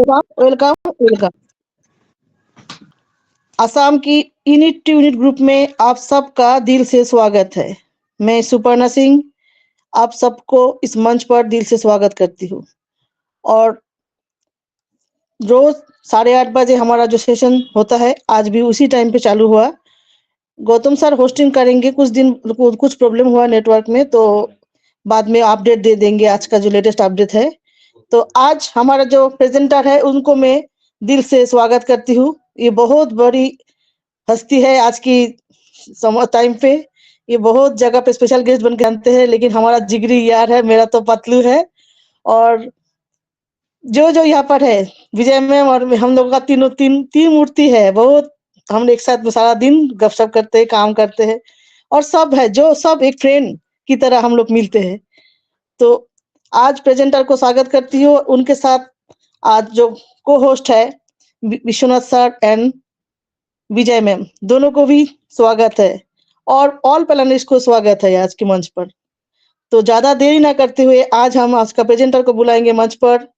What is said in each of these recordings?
Welcome welcome. Assam की unit two unit group में आप सबका दिल से स्वागत है। मैं सुपर्णा सिंह आप सबको इस मंच पर दिल से स्वागत करती हूँ। और रोज 8:30 बजे हमारा जो सेशन होता है आज भी उसी टाइम पे चालू हुआ। गौतम सर होस्टिंग करेंगे, कुछ प्रॉब्लम हुआ नेटवर्क में, तो बाद में अपडेट दे देंगे आज का जो लेटेस्ट अपडेट है। तो आज हमारा जो प्रेजेंटर है उनको मैं दिल से स्वागत करती हूँ। ये बहुत बड़ी हस्ती है आज की टाइम पे। ये बहुत जगह पे स्पेशल गेस्ट बन के आते हैं, लेकिन हमारा जिगरी यार है, मेरा तो पतलू है। और जो यहाँ पर है विजय मैम और हम लोगों का तीनों तीन मूर्ति है। बहुत हम एक साथ में सारा दिन गपशप करते हैं, काम करते हैं और सब है जो सब एक फ्रेंड की तरह हम लोग मिलते हैं। तो आज प्रेजेंटर को स्वागत करती हूँ। उनके साथ आज जो को होस्ट है Vishwanath sir and Vijay ma'am, दोनों को भी स्वागत है और ऑल पैनलिस्ट को स्वागत है आज के मंच पर। तो ज्यादा देरी ना करते हुए आज हम आज का प्रेजेंटर को बुलाएंगे मंच पर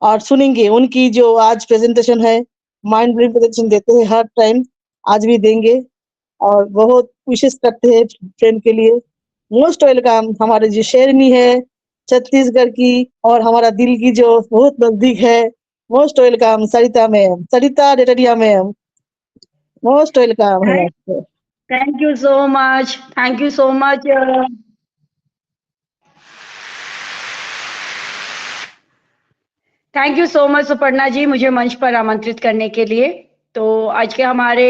और सुनेंगे उनकी जो आज प्रेजेंटेशन है। माइंड ब्लोइंग प्रेजेंटेशन देते हैं हर टाइम, आज भी देंगे और बहुत विशेष करते हैं फ्रेंड के लिए। मोस्ट वेलकम हमारे जो शेरनी है छत्तीसगढ़ की और हमारा दिल की जो बहुत नजदीक है, most welcome Sarita ma'am, Sarita Detaria ma'am, most welcome है आपको। Thank you so much, thank you so much. Thank you so much Suparna ji, मुझे मंच पर आमंत्रित करने के लिए। तो आज के हमारे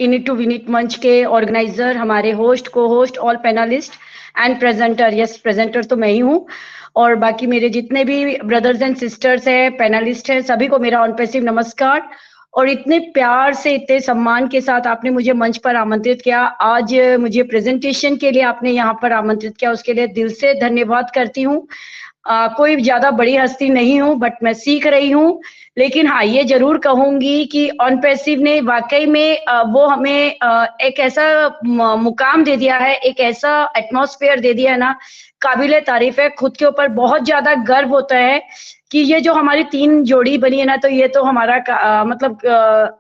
यूनिट टू यूनिट मंच के ऑर्गेनाइजर, हमारे होस्ट, को host, all panelist and presenter, yes presenter तो मैं ही हूँ, और बाकी मेरे जितने भी ब्रदर्स एंड सिस्टर्स हैं, पैनलिस्ट हैं, सभी को मेरा ऑन पैसिव नमस्कार। और इतने प्यार से, इतने सम्मान के साथ आपने मुझे मंच पर आमंत्रित किया, आज मुझे प्रेजेंटेशन के लिए आपने यहाँ पर आमंत्रित किया, उसके लिए दिल से धन्यवाद करती हूँ। कोई ज्यादा बड़ी हस्ती नहीं हूँ, बट मैं सीख रही हूँ। लेकिन हाँ, ये जरूर कहूंगी कि ऑन पैसिव ने वाकई में वो हमें एक ऐसा मुकाम दे दिया है, एक ऐसा एटमॉस्फेयर दे दिया है ना, काबिले तारीफ है। खुद के ऊपर बहुत ज्यादा गर्व होता है कि ये जो हमारी 3 जोड़ी बनी है ना, तो ये तो हमारा मतलब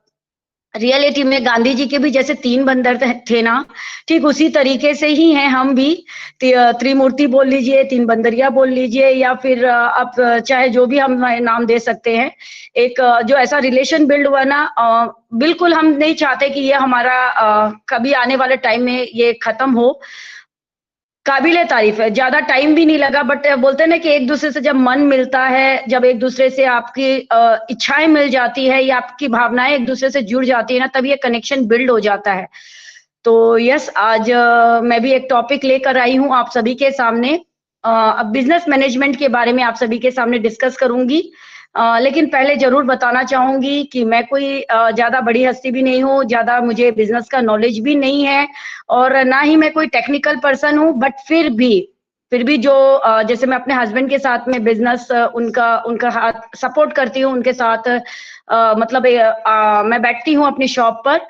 रियलिटी में गांधी जी के भी जैसे 3 बंदर थे ना, ठीक उसी तरीके से ही हैं हम भी। त्रिमूर्ति बोल लीजिए, 3 बंदरिया बोल लीजिए, या फिर आप चाहे जो भी हम नाम दे सकते हैं। एक जो ऐसा रिलेशन बिल्ड हुआ ना, बिल्कुल हम नहीं चाहते कि ये हमारा कभी आने वाले टाइम में ये खत्म हो। काबिले तारीफ है, ज्यादा टाइम भी नहीं लगा, बट बोलते हैं ना कि एक दूसरे से जब मन मिलता है, जब एक दूसरे से आपकी इच्छाएं मिल जाती है या आपकी भावनाएं एक दूसरे से जुड़ जाती है ना, तब ये कनेक्शन बिल्ड हो जाता है। तो यस, आज मैं भी एक टॉपिक लेकर आई हूँ आप सभी के सामने। अब बिजनेस मैनेजमेंट के बारे में आप सभी के सामने डिस्कस करूंगी। लेकिन पहले जरूर बताना चाहूंगी कि मैं कोई ज्यादा बड़ी हस्ती भी नहीं हूँ, ज्यादा मुझे बिजनेस का नॉलेज भी नहीं है, और ना ही मैं कोई टेक्निकल पर्सन हूँ। बट फिर भी जो जैसे मैं अपने हस्बैंड के साथ में बिजनेस उनका हाथ सपोर्ट करती हूँ, उनके साथ मतलब मैं बैठती हूँ अपनी शॉप पर।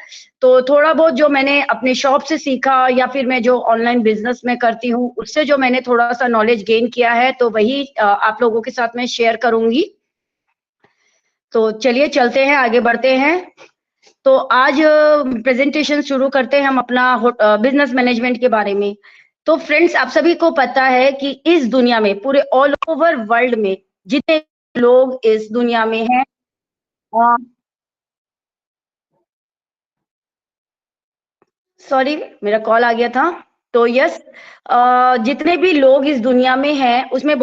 तो थोड़ा बहुत जो मैंने अपने शॉप से सीखा, या फिर मैं जो ऑनलाइन बिजनेस में करती हूँ उससे जो मैंने थोड़ा सा नॉलेज गेन किया है, तो वही आप लोगों के साथ में शेयर करूंगी। तो चलिए चलते हैं, आगे बढ़ते हैं। तो आज प्रेजेंटेशन शुरू करते हैं हम अपना बिजनेस मैनेजमेंट के बारे में। तो फ्रेंड्स, आप सभी को पता है कि इस दुनिया में, पूरे ऑल ओवर वर्ल्ड में जितने लोग इस दुनिया में हैं, सॉरी मेरा कॉल आ गया था। तो यस, जितने भी लोग इस दुनिया में हैं उसमें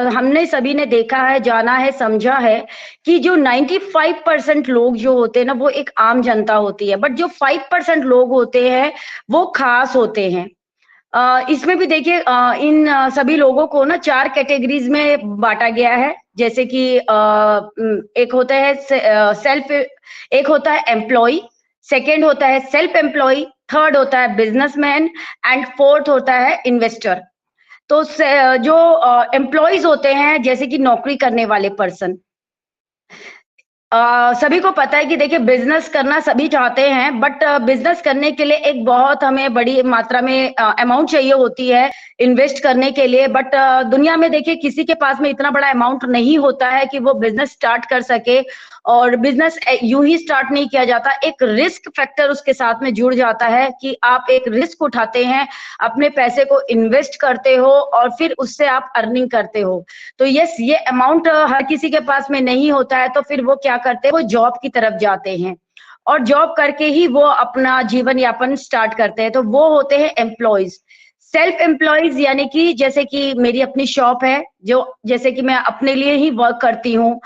हमने सभी ने देखा है, जाना है, समझा है कि जो 95% लोग जो होते हैं ना, वो एक आम जनता होती है, बट जो 5% लोग होते हैं वो खास होते हैं। इसमें भी देखिए, इन सभी लोगों को ना 4 कैटेगरीज में बांटा गया है। जैसे कि एक होता है एक होता है एम्प्लॉय, सेकंड होता है सेल्फ एम्प्लॉय, थर्ड होता है बिजनेसमैन, एंड फोर्थ होता है इन्वेस्टर। तो जो एम्प्लॉयज होते हैं, जैसे कि नौकरी करने वाले पर्सन, सभी को पता है कि देखिए बिजनेस करना सभी चाहते हैं, बट बिजनेस करने के लिए एक बहुत हमें बड़ी मात्रा में अमाउंट चाहिए होती है। इन्वेस्ट करने के लिए, बट दुनिया में देखिए किसी के पास में इतना बड़ा अमाउंट नहीं होता है कि वो बिजनेस स्टार्ट कर सके। और बिजनेस यूं ही स्टार्ट नहीं किया जाता, एक रिस्क फैक्टर उसके साथ में जुड़ जाता है कि आप एक रिस्क उठाते हैं, अपने पैसे को इन्वेस्ट करते हो और फिर उससे आप अर्निंग करते हो। तो यस, ये अमाउंट हर किसी के पास में नहीं होता है, तो फिर वो क्या करते हैं, वो जॉब की तरफ जाते हैं और जॉब करके ही वो अपना जीवन यापन स्टार्ट करते हैं। तो वो होते हैं एम्प्लॉयज। सेल्फ एम्प्लॉयज यानी कि जैसे कि मेरी अपनी शॉप है, जो जैसे कि मैं अपने लिए ही वर्क करती हूँ।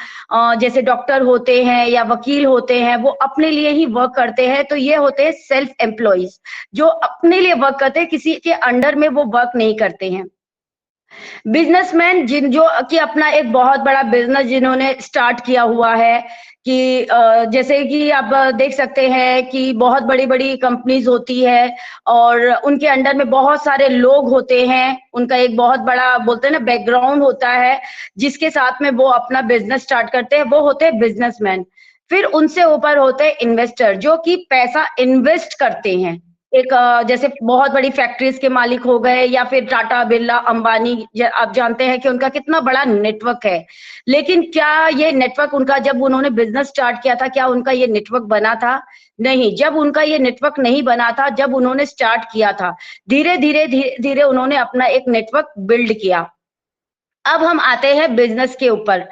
जैसे डॉक्टर होते हैं या वकील होते हैं, वो अपने लिए ही वर्क करते हैं, तो ये होते हैं सेल्फ एम्प्लॉयज, जो अपने लिए वर्क करते हैं, किसी के अंडर में वो वर्क नहीं करते हैं। बिजनेसमैन जो कि अपना एक बहुत बड़ा बिजनेस जिन्होंने स्टार्ट किया हुआ है, कि जैसे कि आप देख सकते हैं कि बहुत बड़ी-बड़ी कंपनीज होती है और उनके अंडर में बहुत सारे लोग होते हैं, उनका एक बहुत बड़ा बोलते हैं ना बैकग्राउंड होता है, जिसके साथ में वो अपना बिजनेस स्टार्ट करते हैं, वो होते हैं बिजनेसमैन। फिर उनसे ऊपर होते हैं इन्वेस्टर, जो कि पैसा इन्वेस्ट करते हैं। एक जैसे बहुत बड़ी फैक्ट्रीज के मालिक हो गए या फिर टाटा, बिरला, अंबानी, आप जानते हैं कि उनका कितना बड़ा नेटवर्क है। लेकिन क्या ये नेटवर्क उनका, जब उन्होंने बिजनेस स्टार्ट किया था, क्या उनका ये नेटवर्क बना था? नहीं, जब उनका ये नेटवर्क नहीं बना था, जब उन्होंने स्टार्ट किया था, धीरे-धीरे उन्होंने अपना एक नेटवर्क बिल्ड किया। अब हम आते हैं बिजनेस के ऊपर।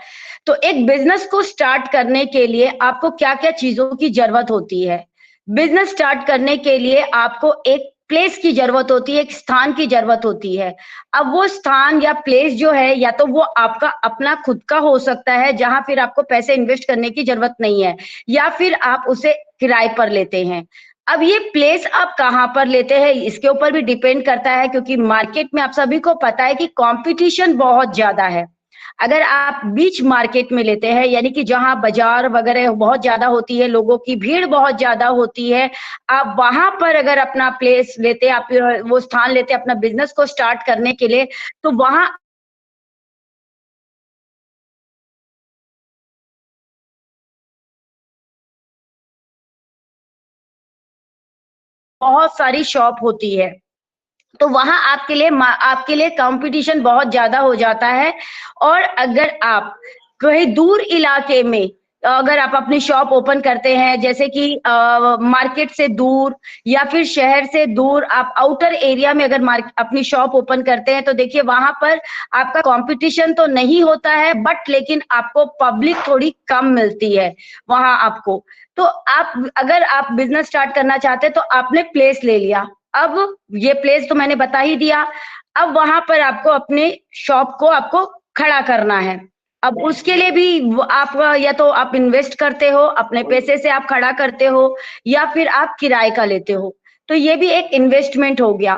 तो एक बिजनेस को स्टार्ट करने के लिए आपको क्या-क्या चीजों की जरूरत होती है? बिजनेस स्टार्ट करने के लिए आपको एक प्लेस की जरूरत होती है, एक स्थान की जरूरत होती है। अब वो स्थान या प्लेस जो है, या तो वो आपका अपना खुद का हो सकता है, जहां फिर आपको पैसे इन्वेस्ट करने की जरूरत नहीं है, या फिर आप उसे किराए पर लेते हैं। अब ये प्लेस आप कहाँ पर लेते हैं, इसके ऊपर भी डिपेंड करता है, क्योंकि मार्केट में आप सभी को पता है कि कंपटीशन बहुत ज्यादा है। अगर आप बीच मार्केट में लेते हैं, यानी कि जहां बाजार वगैरह बहुत ज्यादा होती है, लोगों की भीड़ बहुत ज्यादा होती है, आप वहां पर अगर अपना प्लेस लेते हैं, आप वो स्थान लेते हैं अपना बिजनेस को स्टार्ट करने के लिए, तो वहां बहुत सारी शॉप होती है। तो वहां आपके लिए कंपटीशन बहुत ज्यादा हो जाता है। और अगर आप कहीं दूर इलाके में अगर आप अपनी शॉप ओपन करते हैं, जैसे कि मार्केट से दूर या फिर शहर से दूर, आप आउटर एरिया में अगर अपनी शॉप ओपन करते हैं, तो देखिए वहां पर आपका कंपटीशन तो नहीं होता है, बट लेकिन आपको पब्लिक थोड़ी कम मिलती है वहां आपको। तो अगर आप बिजनेस स्टार्ट करना चाहते हैं, तो आपने प्लेस ले लिया। अब ये प्लेस तो मैंने बता ही दिया। अब वहां पर आपको अपने शॉप को आपको खड़ा करना है। अब उसके लिए भी आप या तो आप इन्वेस्ट करते हो, अपने पैसे से आप खड़ा करते हो, या फिर आप किराए का लेते हो। तो ये भी एक इन्वेस्टमेंट हो गया।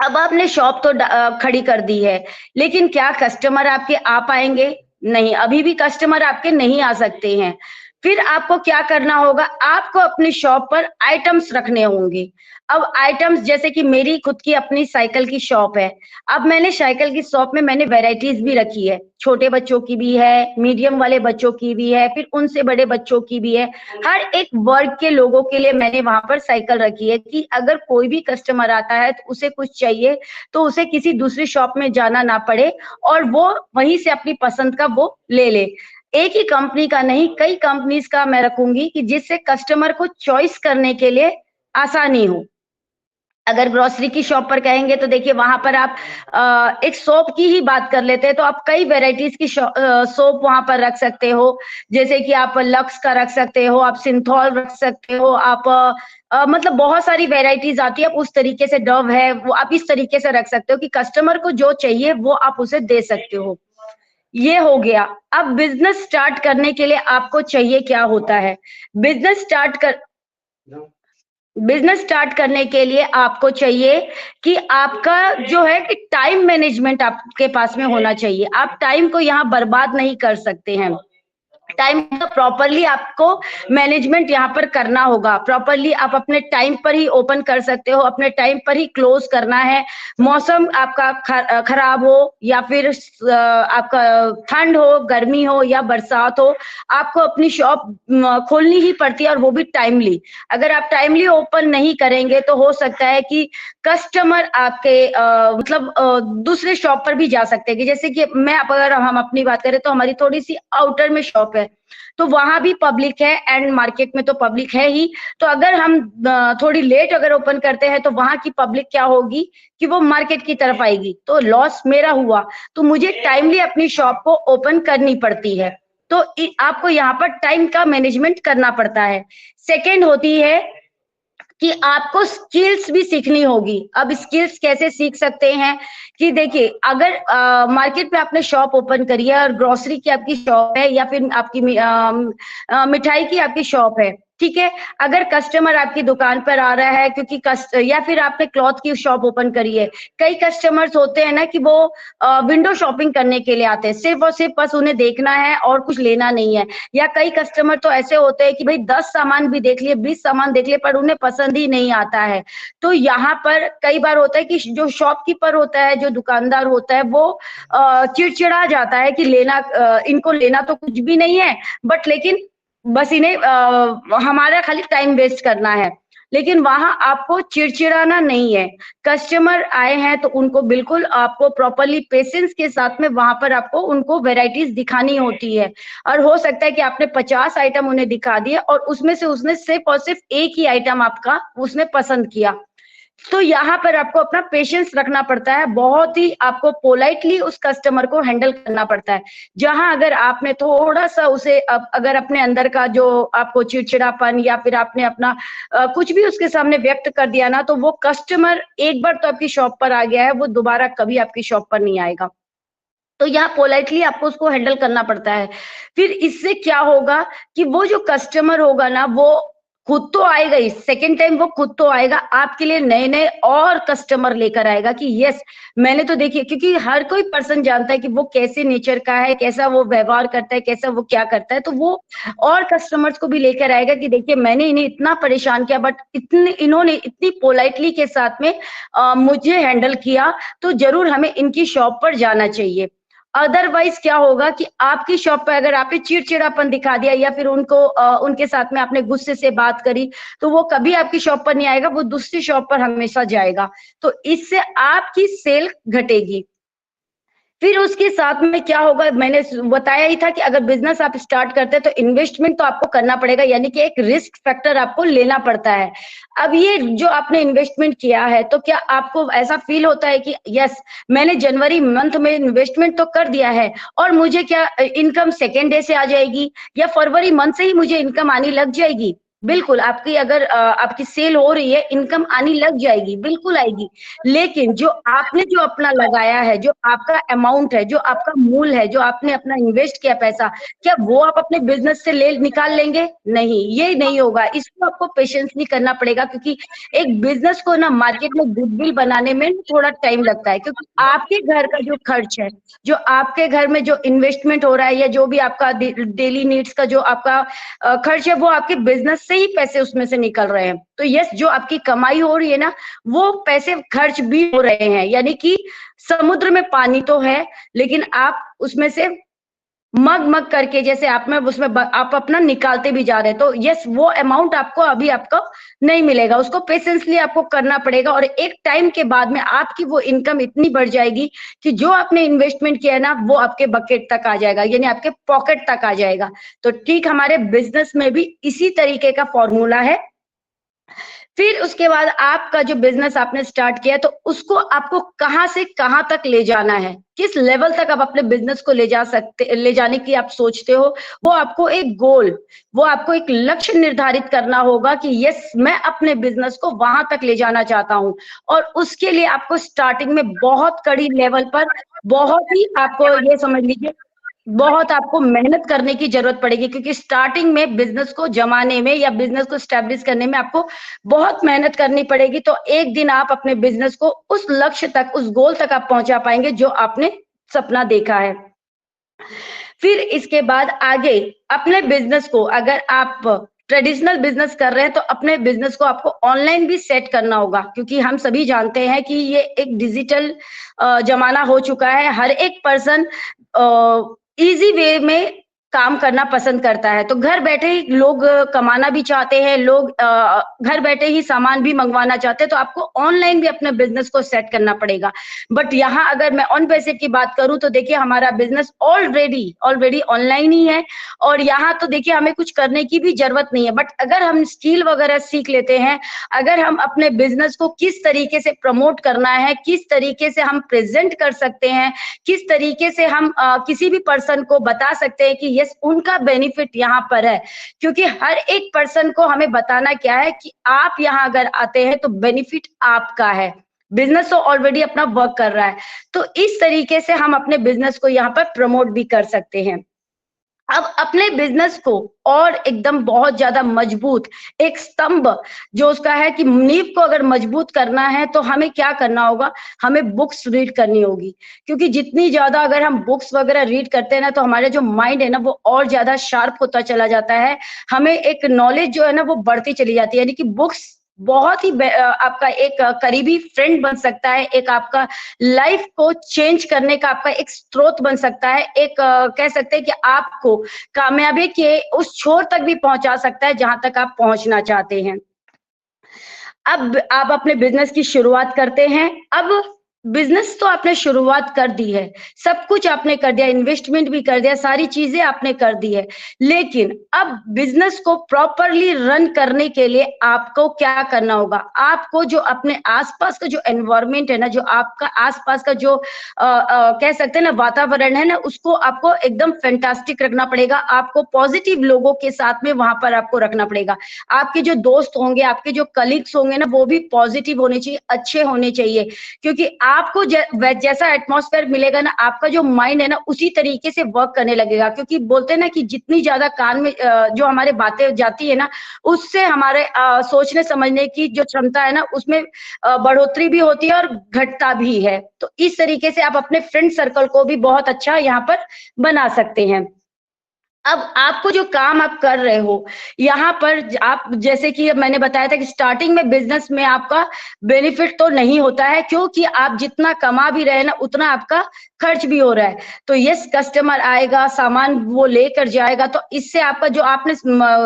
अब आपने शॉप तो खड़ी कर दी है, लेकिन क्या कस्टमर आपके आ पाएंगे? नहीं, अभी भी कस्टमर आपके नहीं आ सकते हैं। फिर आपको क्या करना होगा, आपको अपनी शॉप पर आइटम्स रखने होंगे। अब आइटम्स जैसे कि मेरी खुद की अपनी साइकिल की शॉप है। अब मैंने साइकिल की शॉप में मैंने वैरायटीज भी रखी है, छोटे बच्चों की भी है, मीडियम वाले बच्चों की भी है, फिर उनसे बड़े बच्चों की भी है। हर एक वर्ग के लोगों के लिए मैंने वहां पर साइकिल रखी है, कि अगर कोई भी कस्टमर आता है तो उसे कुछ चाहिए, तो उसे किसी दूसरी शॉप में जाना ना पड़े और वो वहीं से अपनी पसंद का वो ले ले। एक ही कंपनी का नहीं, कई कंपनीज का मैं रखूंगी, कि जिससे कस्टमर को चॉइस करने के लिए आसानी हो। अगर ग्रोसरी की शॉप पर कहेंगे, तो देखिए वहां पर आप एक सोप की ही बात कर लेते हैं, तो आप कई वेराइटीज की सोप वहां पर रख सकते हो। जैसे कि आप लक्स का रख सकते हो, आप सिंथॉल रख सकते हो, आप मतलब बहुत सारी वेराइटीज आती है। आप उस तरीके से, डव है, वो आप इस तरीके से रख सकते हो कि कस्टमर को जो चाहिए वो आप उसे दे सकते हो। ये हो गया। अब बिजनेस स्टार्ट करने के लिए आपको चाहिए क्या होता है? बिजनेस स्टार्ट कर बिजनेस स्टार्ट करने के लिए आपको चाहिए कि आपका जो है कि टाइम मैनेजमेंट आपके पास में होना चाहिए। आप टाइम को यहाँ बर्बाद नहीं कर सकते हैं। टाइम का प्रॉपरली आपको मैनेजमेंट यहाँ पर करना होगा। प्रॉपरली आप अपने टाइम पर ही ओपन कर सकते हो, अपने टाइम पर ही क्लोज करना है। मौसम आपका खराब हो या फिर आपका ठंड हो, गर्मी हो या बरसात हो, आपको अपनी शॉप खोलनी ही पड़ती है, और वो भी टाइमली। अगर आप टाइमली ओपन नहीं करेंगे तो हो सकता है कि कस्टमर आपके मतलब दूसरे शॉप पर भी जा सकते हैं। कि जैसे कि अगर हम अपनी बात करें तो हमारी थोड़ी सी आउटर में शॉप है, तो वहां भी पब्लिक है एंड मार्केट में तो पब्लिक है ही। तो अगर हम थोड़ी लेट अगर ओपन करते हैं तो वहां की पब्लिक क्या होगी कि वो मार्केट की तरफ आएगी, तो लॉस मेरा हुआ। तो मुझे टाइमली अपनी शॉप को ओपन करनी पड़ती है। तो आपको यहाँ पर टाइम का मैनेजमेंट करना पड़ता है। सेकेंड होती है कि आपको स्किल्स भी सीखनी होगी। अब स्किल्स कैसे सीख सकते हैं कि देखिए, अगर मार्केट में आपने शॉप ओपन करी है और ग्रोसरी की आपकी शॉप है या फिर आपकी मिठाई की आपकी शॉप है, ठीक है। अगर कस्टमर आपकी दुकान पर आ रहा है क्योंकि या फिर आपने क्लॉथ की शॉप ओपन करी है, कई कस्टमर्स होते हैं ना कि वो विंडो शॉपिंग करने के लिए आते हैं, सिर्फ और सिर्फ बस उन्हें देखना है और कुछ लेना नहीं है। या कई कस्टमर तो ऐसे होते हैं कि भाई 10 सामान भी देख लिए, 20 सामान देख लिए, पर उन्हें पसंद ही नहीं आता है। तो यहाँ पर कई बार होता है कि जो शॉपकीपर होता है, जो दुकानदार होता है, वो चिड़चिड़ा जाता है कि इनको लेना तो कुछ भी नहीं है, बट लेकिन बस इन्हें हमारा खाली टाइम वेस्ट करना है। लेकिन वहां आपको चिड़चिड़ाना नहीं है। कस्टमर आए हैं तो उनको बिल्कुल आपको प्रॉपरली पेशेंस के साथ में वहां पर आपको उनको वेराइटीज दिखानी होती है। और हो सकता है कि आपने 50 आइटम उन्हें दिखा दिए और उसमें से उसने सिर्फ और सिर्फ एक ही आइटम आपका उसने पसंद किया। तो यहाँ पर आपको अपना पेशेंस रखना पड़ता है, बहुत ही आपको पोलाइटली उस कस्टमर को हैंडल करना पड़ता है। जहां अगर आपने थोड़ा सा उसे अगर अपने अंदर का जो आपको चिड़चिड़ापन या फिर आपने अपना कुछ भी उसके सामने व्यक्त कर दिया ना, तो वो कस्टमर एक बार तो आपकी शॉप पर आ गया है, वो दोबारा कभी आपकी शॉप पर नहीं आएगा। तो यहाँ पोलाइटली आपको उसको हैंडल करना पड़ता है। फिर इससे क्या होगा कि वो जो कस्टमर होगा ना, वो खुद तो आएगा ही, सेकेंड टाइम वो खुद तो आएगा, आपके लिए नए नए और कस्टमर लेकर आएगा कि यस, मैंने तो देखिए, क्योंकि हर कोई पर्सन जानता है कि वो कैसे नेचर का है, कैसा वो व्यवहार करता है, कैसा वो क्या करता है। तो वो और कस्टमर्स को भी लेकर आएगा कि देखिए, मैंने इन्हें इतना परेशान किया, बट इन्होंने इतनी पोलाइटली के साथ में मुझे हैंडल किया, तो जरूर हमें इनकी शॉप पर जाना चाहिए। अदरवाइज क्या होगा कि आपकी शॉप पर अगर आपने चिड़चिड़ापन दिखा दिया या फिर उनके साथ में आपने गुस्से से बात करी, तो वो कभी आपकी शॉप पर नहीं आएगा, वो दूसरी शॉप पर हमेशा जाएगा। तो इससे आपकी सेल घटेगी। फिर उसके साथ में क्या होगा, मैंने बताया ही था कि अगर बिजनेस आप स्टार्ट करते हैं तो इन्वेस्टमेंट तो आपको करना पड़ेगा, यानी कि एक रिस्क फैक्टर आपको लेना पड़ता है। अब ये जो आपने इन्वेस्टमेंट किया है, तो क्या आपको ऐसा फील होता है कि यस, मैंने जनवरी मंथ में इन्वेस्टमेंट तो कर दिया है और मुझे क्या इनकम सेकेंड डे से आ जाएगी या फरवरी मंथ से ही मुझे इनकम आनी लग जाएगी? बिल्कुल, आपकी अगर आपकी सेल हो रही है, इनकम आनी लग जाएगी, बिल्कुल आएगी। लेकिन जो आपने जो अपना लगाया है, जो आपका अमाउंट है, जो आपका मूल है, जो आपने अपना इन्वेस्ट किया पैसा, क्या वो आप अपने बिजनेस से निकाल लेंगे? नहीं, ये नहीं होगा। इसको आपको पेशेंसली करना पड़ेगा, क्योंकि एक बिजनेस को ना मार्केट में गुडविल बनाने में थोड़ा टाइम लगता है, क्योंकि आपके घर का जो खर्च है, जो आपके घर में जो इन्वेस्टमेंट हो रहा है, या जो भी आपका डेली नीड्स का जो आपका खर्च है, वो आपके बिजनेस से ही पैसे उसमें से निकल रहे हैं। तो यस, जो आपकी कमाई हो रही है ना, वो पैसे खर्च भी हो रहे हैं, यानी कि समुद्र में पानी तो है, लेकिन आप उसमें से मग मग करके, जैसे आप अपना निकालते भी जा रहे हैं। तो यस, वो अमाउंट आपको अभी आपको नहीं मिलेगा, उसको पेशेंसली आपको करना पड़ेगा, और एक टाइम के बाद में आपकी वो इनकम इतनी बढ़ जाएगी कि जो आपने इन्वेस्टमेंट किया है ना, वो आपके बकेट तक आ जाएगा, यानी आपके पॉकेट तक आ जाएगा। तो ठीक हमारे बिजनेस में भी इसी तरीके का फॉर्मूला है। फिर उसके बाद आपका जो बिजनेस आपने स्टार्ट किया है, तो उसको आपको कहां से कहां तक ले जाना है, किस लेवल तक आप अपने बिजनेस को ले जाने की आप सोचते हो, वो आपको एक लक्ष्य निर्धारित करना होगा कि यस, मैं अपने बिजनेस को वहां तक ले जाना चाहता हूं। और उसके लिए आपको स्टार्टिंग में बहुत कड़ी लेवल पर, बहुत ही आपको ये समझ लीजिए, बहुत आपको मेहनत करने की जरूरत पड़ेगी, क्योंकि स्टार्टिंग में बिजनेस को जमाने में या बिजनेस को स्टैब्लिश करने में आपको बहुत मेहनत करनी पड़ेगी। तो एक दिन आप अपने बिजनेस को उस लक्ष्य तक, उस गोल तक आप पहुंचा पाएंगे जो आपने सपना देखा है। फिर इसके बाद आगे अपने बिजनेस को, अगर आप ट्रेडिशनल बिजनेस कर रहे हैं तो अपने बिजनेस को आपको ऑनलाइन भी सेट करना होगा, क्योंकि हम सभी जानते हैं कि ये एक डिजिटल जमाना हो चुका है। हर एक पर्सन इजी वे में काम करना पसंद करता है, तो घर बैठे ही लोग कमाना भी चाहते हैं, लोग घर बैठे ही सामान भी मंगवाना चाहते हैं, तो आपको ऑनलाइन भी अपने बिजनेस को सेट करना पड़ेगा। बट यहाँ अगर मैं ऑन बेसिस की बात करूं तो देखिए हमारा बिजनेस ऑलरेडी ऑनलाइन ही है, और यहाँ तो देखिए हमें कुछ करने की भी जरूरत नहीं है। बट अगर हम स्किल वगैरह सीख लेते हैं, अगर हम अपने बिजनेस को किस तरीके से प्रमोट करना है, किस तरीके से हम प्रेजेंट कर सकते हैं, किस तरीके से हम किसी भी पर्सन को बता सकते हैं कि यस उनका बेनिफिट यहाँ पर है, क्योंकि हर एक पर्सन को हमें बताना क्या है कि आप यहाँ अगर आते हैं तो बेनिफिट आपका है, बिजनेस तो ऑलरेडी अपना वर्क कर रहा है। तो इस तरीके से हम अपने बिजनेस को यहाँ पर प्रमोट भी कर सकते हैं। अब अपने बिजनेस को और एकदम बहुत ज्यादा मजबूत, एक स्तंभ जो उसका है कि नींव को अगर मजबूत करना है तो हमें क्या करना होगा, हमें बुक्स रीड करनी होगी, क्योंकि जितनी ज्यादा अगर हम बुक्स वगैरह रीड करते हैं ना तो हमारे जो माइंड है ना वो और ज्यादा शार्प होता चला जाता है, हमें एक नॉलेज जो है ना वो बढ़ती चली जाती है। यानी कि बुक्स बहुत ही आपका एक करीबी फ्रेंड बन सकता है, एक आपका लाइफ को चेंज करने का आपका एक स्रोत बन सकता है, एक कह सकते हैं कि आपको कामयाबी के उस छोर तक भी पहुंचा सकता है जहां तक आप पहुंचना चाहते हैं। अब आप अपने बिजनेस की शुरुआत करते हैं। अब बिजनेस तो आपने शुरुआत कर दी है, सब कुछ आपने कर दिया, इन्वेस्टमेंट भी कर दिया, सारी चीजें आपने कर दी है, लेकिन अब बिजनेस को प्रॉपरली रन करने के लिए आपको क्या करना होगा, आपको जो अपने आसपास का जो एनवायरमेंट है ना, जो आपका आसपास का जो कह सकते हैं ना वातावरण है ना, उसको आपको एकदम फैंटास्टिक रखना पड़ेगा, आपको पॉजिटिव लोगों के साथ में वहां पर आपको रखना पड़ेगा। आपके जो दोस्त होंगे, आपके जो कलीग्स होंगे ना, वो भी पॉजिटिव होने चाहिए, अच्छे होने चाहिए, क्योंकि आपको जैसा एटमॉस्फेयर मिलेगा ना, आपका जो माइंड है ना उसी तरीके से वर्क करने लगेगा। क्योंकि बोलते हैं ना कि जितनी ज्यादा कान में जो हमारे बातें जाती है ना, उससे हमारे सोचने समझने की जो क्षमता है ना उसमें बढ़ोतरी भी होती है और घटता भी है। तो इस तरीके से आप अपने फ्रेंड सर्कल को भी बहुत अच्छा यहाँ पर बना सकते हैं। अब आपको जो काम आप कर रहे हो यहाँ पर, आप जैसे कि मैंने बताया था कि स्टार्टिंग में बिजनेस में आपका बेनिफिट तो नहीं होता है, क्योंकि आप जितना कमा भी रहे ना उतना आपका खर्च भी हो रहा है। तो यस, कस्टमर आएगा, सामान वो लेकर जाएगा, तो इससे आपका जो आपने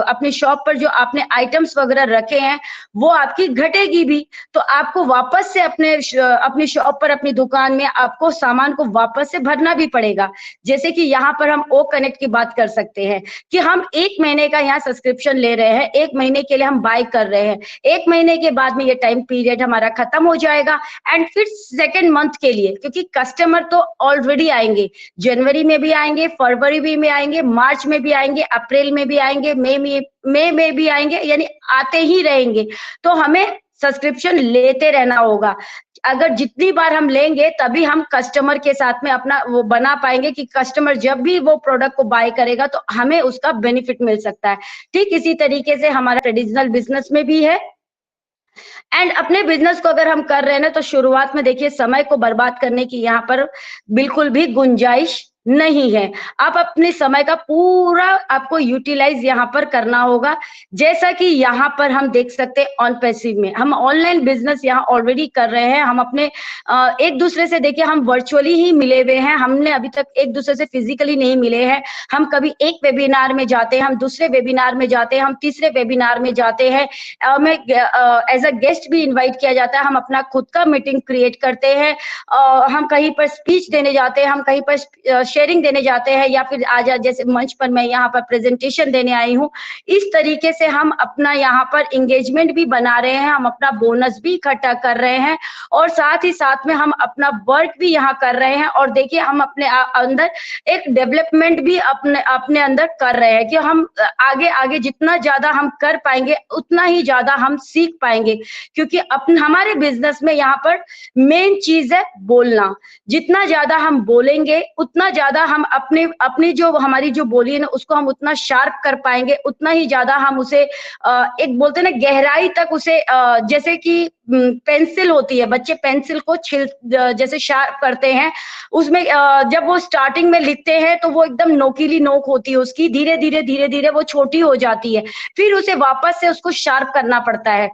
अपनी शॉप पर जो आपने आइटम्स वगैरह रखे हैं वो आपकी घटेगी भी। तो आपको वापस से अपनी शॉप पर, अपनी दुकान में आपको सामान को वापस से भरना भी पड़ेगा। जैसे कि यहाँ पर हम ओ कनेक्ट की बात कर सकते हैं कि हम 1 महीने का यहाँ सब्सक्रिप्शन ले रहे हैं, 1 महीने के लिए हम बाय कर रहे हैं, 1 महीने के बाद में ये टाइम पीरियड हमारा खत्म हो जाएगा, एंड फिर सेकेंड मंथ के लिए, क्योंकि कस्टमर तो ऑलरेडी आएंगे, जनवरी में भी आएंगे, फरवरी में आएंगे, मार्च में भी आएंगे, अप्रैल में भी आएंगे, मई में भी आएंगे, यानी आते ही रहेंगे। तो हमें सब्सक्रिप्शन लेते रहना होगा। अगर जितनी बार हम लेंगे तभी हम कस्टमर के साथ में अपना वो बना पाएंगे कि कस्टमर जब भी वो प्रोडक्ट को बाय करेगा तो हमें उसका बेनिफिट मिल सकता है। ठीक इसी तरीके से हमारा ट्रेडिशनल बिजनेस में भी है। एंड अपने बिजनेस को अगर हम कर रहे हैं ना, तो शुरुआत में देखिए समय को बर्बाद करने की यहाँ पर बिल्कुल भी गुंजाइश नहीं है। आप अपने समय का पूरा आपको यूटिलाइज यहाँ पर करना होगा। जैसा कि यहाँ पर हम देख सकते हैं ऑन पैसिव में हम ऑनलाइन बिजनेस यहाँ ऑलरेडी कर रहे हैं। हम अपने एक दूसरे से देखिए हम वर्चुअली ही मिले हुए हैं, हमने अभी तक एक दूसरे से फिजिकली नहीं मिले हैं। हम कभी एक वेबिनार में जाते हैं, हम दूसरे वेबिनार में जाते हैं, हम तीसरे वेबिनार में जाते हैं, हमें एज अ गेस्ट भी इन्वाइट किया जाता है, हम अपना खुद का मीटिंग क्रिएट करते हैं, हम कहीं पर स्पीच देने जाते हैं, हम कहीं पर शेयरिंग देने जाते हैं, या फिर आज जैसे मंच पर मैं यहाँ पर प्रेजेंटेशन देने आई हूँ। इस तरीके से हम अपना यहाँ पर एंगेजमेंट भी बना रहे हैं, हम अपना बोनस भी इकट्ठा कर रहे हैं, और साथ ही साथ में हम अपना वर्क भी यहाँ कर रहे हैं। और देखिए हम अपने अंदर एक डेवलपमेंट भी अपने अंदर कर रहे हैं कि हम आगे आगे जितना ज्यादा हम कर पाएंगे उतना ही ज्यादा हम सीख पाएंगे। क्योंकि हमारे बिजनेस में यहाँ पर मेन चीज है बोलना। जितना ज्यादा हम बोलेंगे उतना ज्यादा हम अपने अपनी जो हमारी जो बोली है ना उसको हम उतना शार्प कर पाएंगे, उतना ही ज्यादा हम उसे एक बोलते हैं ना गहराई तक उसे जैसे कि पेंसिल होती है, बच्चे पेंसिल को छिल जैसे शार्प करते हैं, उसमें जब वो स्टार्टिंग में लिखते हैं तो वो एकदम नोकीली नोक होती है उसकी, धीरे धीरे धीरे धीरे वो छोटी हो जाती है, फिर उसे वापस से उसको शार्प करना पड़ता है।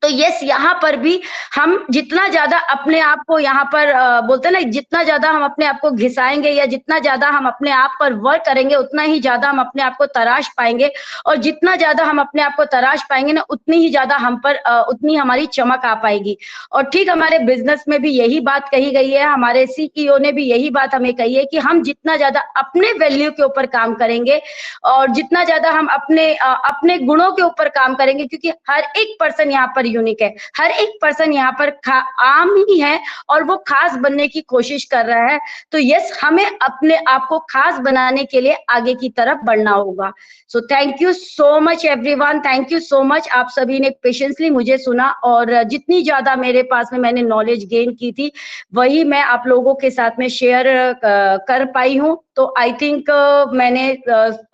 तो यस, यहाँ पर भी हम जितना ज्यादा अपने आप को यहाँ पर बोलते हैं ना, जितना ज्यादा हम अपने आप को घिसाएंगे या जितना ज्यादा हम अपने आप पर वर्क करेंगे उतना ही ज्यादा हम अपने आप को तराश पाएंगे, और जितना ज्यादा हम अपने आप को तराश पाएंगे ना उतनी ही ज्यादा हम पर उतनी हमारी चमक आ पाएगी। और ठीक हमारे बिजनेस में भी यही बात कही गई है, हमारे सीईओ ने भी यही बात हमें कही है कि हम जितना ज्यादा अपने वैल्यू के ऊपर काम करेंगे और जितना ज्यादा हम अपने गुणों के ऊपर काम करेंगे, क्योंकि हर एक पर्सन यहाँ पर यूनिक है, हर एक पर्सन यहाँ पर आम ही है और वो खास बनने की कोशिश कर रहा है। तो यस, हमें अपने आप को खास बनाने के लिए आगे की तरफ बढ़ना होगा। So thank you so much everyone, thank you so much. आप सभी ने पेशेंसली मुझे सुना और जितनी ज्यादा मेरे पास में मैंने नॉलेज गेन की थी वही मैं आप लोगों के साथ में शेयर कर पाई हूँ। तो आई थिंक मैंने